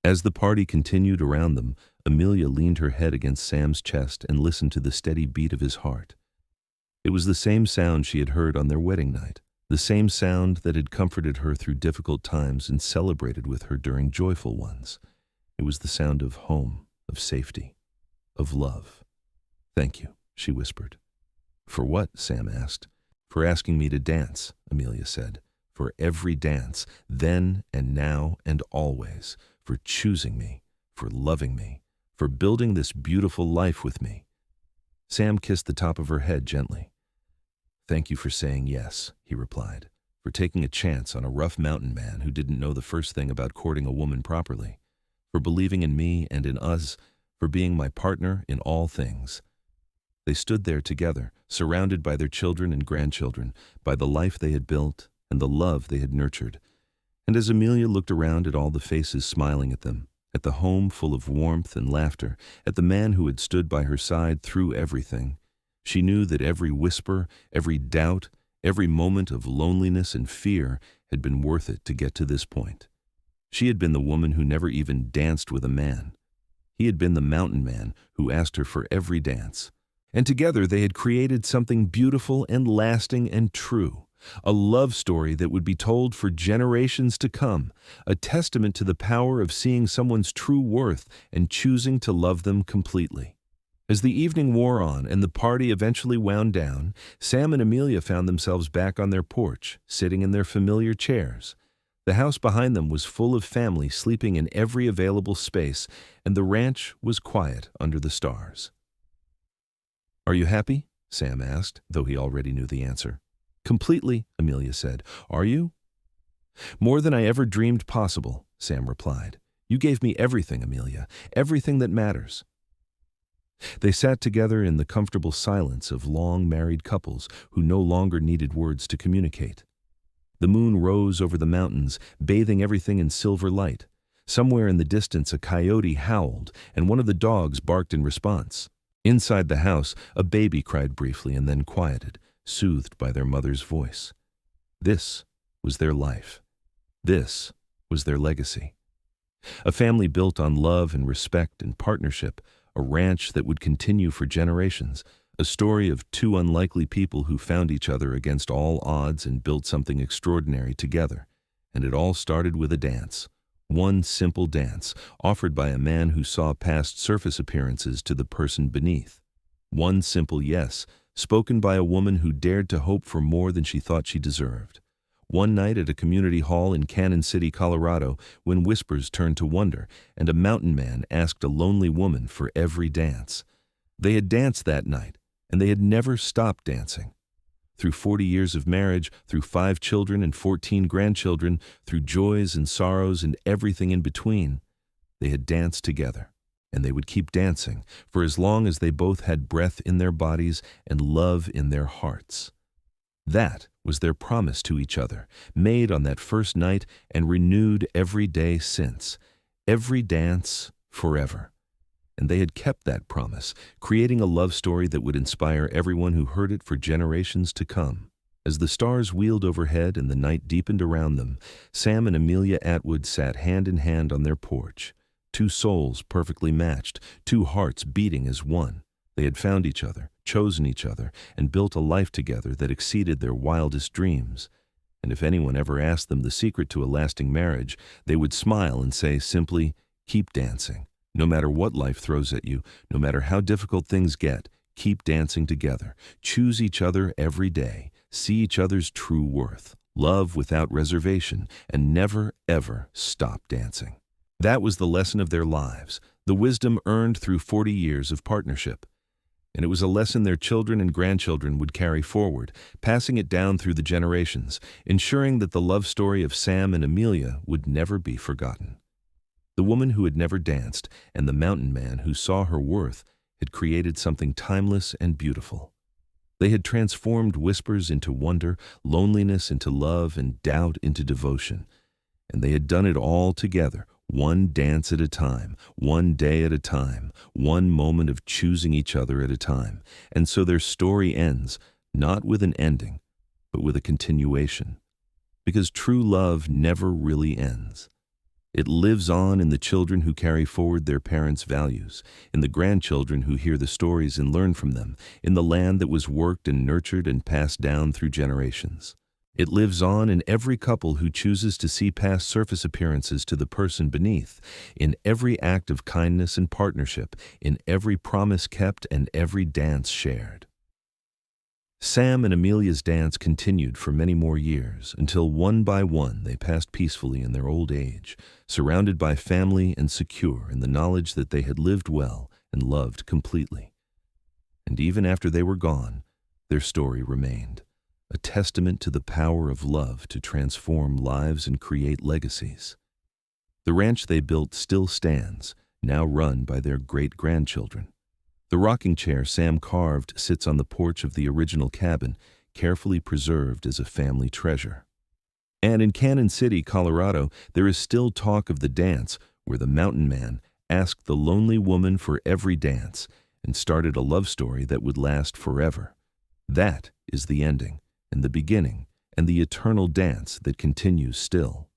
As the party continued around them, Amelia leaned her head against Sam's chest and listened to the steady beat of his heart. It was the same sound she had heard on their wedding night, the same sound that had comforted her through difficult times and celebrated with her during joyful ones. It was the sound of home, of safety, of love. "Thank you," she whispered. "For what?" Sam asked. "For asking me to dance," Amelia said. "For every dance, then and now and always. For choosing me, for loving me, for building this beautiful life with me." Sam kissed the top of her head gently. "Thank you for saying yes," he replied, "for taking a chance on a rough mountain man who didn't know the first thing about courting a woman properly, for believing in me and in us, for being my partner in all things." They stood there together, surrounded by their children and grandchildren, by the life they had built and the love they had nurtured. And as Amelia looked around at all the faces smiling at them, at the home full of warmth and laughter, at the man who had stood by her side through everything, she knew that every whisper, every doubt, every moment of loneliness and fear had been worth it to get to this point. She had been the woman who never even danced with a man. He had been the mountain man who asked her for every dance. And together they had created something beautiful and lasting and true. A love story that would be told for generations to come, a testament to the power of seeing someone's true worth and choosing to love them completely. As the evening wore on and the party eventually wound down, Sam and Amelia found themselves back on their porch, sitting in their familiar chairs. The house behind them was full of family sleeping in every available space, and the ranch was quiet under the stars. "Are you happy?" Sam asked, though he already knew the answer. "Completely," Amelia said. "Are you?" "More than I ever dreamed possible," Sam replied. "You gave me everything, Amelia, everything that matters." They sat together in the comfortable silence of long married couples who no longer needed words to communicate. The moon rose over the mountains, bathing everything in silver light. Somewhere in the distance a coyote howled, and one of the dogs barked in response. Inside the house, a baby cried briefly and then quieted, soothed by their mother's voice. This was their life. This was their legacy. A family built on love and respect and partnership, a ranch that would continue for generations, a story of two unlikely people who found each other against all odds and built something extraordinary together. And it all started with a dance. One simple dance, offered by a man who saw past surface appearances to the person beneath. One simple yes, spoken by a woman who dared to hope for more than she thought she deserved. One night at a community hall in Canon City, Colorado, when whispers turned to wonder, and a mountain man asked a lonely woman for every dance. They had danced that night, and they had never stopped dancing. Through 40 years of marriage, through 5 children and 14 grandchildren, through joys and sorrows and everything in between, they had danced together, and they would keep dancing for as long as they both had breath in their bodies and love in their hearts. That was their promise to each other, made on that first night and renewed every day since. Every dance, forever. And they had kept that promise, creating a love story that would inspire everyone who heard it for generations to come. As the stars wheeled overhead and the night deepened around them, Sam and Amelia Atwood sat hand in hand on their porch. Two souls perfectly matched, two hearts beating as one. They had found each other, chosen each other, and built a life together that exceeded their wildest dreams. And if anyone ever asked them the secret to a lasting marriage, they would smile and say simply, "Keep dancing. No matter what life throws at you, no matter how difficult things get, keep dancing together. Choose each other every day. See each other's true worth. Love without reservation, and never, ever stop dancing." That was the lesson of their lives, the wisdom earned through 40 years of partnership. And it was a lesson their children and grandchildren would carry forward, passing it down through the generations, ensuring that the love story of Sam and Amelia would never be forgotten. The woman who had never danced and the mountain man who saw her worth had created something timeless and beautiful. They had transformed whispers into wonder, loneliness into love, and doubt into devotion. And they had done it all together, one dance at a time, one day at a time, one moment of choosing each other at a time. And so their story ends, not with an ending, but with a continuation. Because true love never really ends. It lives on in the children who carry forward their parents' values, in the grandchildren who hear the stories and learn from them, in the land that was worked and nurtured and passed down through generations. It lives on in every couple who chooses to see past surface appearances to the person beneath, in every act of kindness and partnership, in every promise kept and every dance shared. Sam and Amelia's dance continued for many more years, until one by one they passed peacefully in their old age, surrounded by family and secure in the knowledge that they had lived well and loved completely. And even after they were gone, their story remained, a testament to the power of love to transform lives and create legacies. The ranch they built still stands, now run by their great-grandchildren. The rocking chair Sam carved sits on the porch of the original cabin, carefully preserved as a family treasure. And in Canon City, Colorado, there is still talk of the dance where the mountain man asked the lonely woman for every dance and started a love story that would last forever. That is the ending and the beginning and the eternal dance that continues still.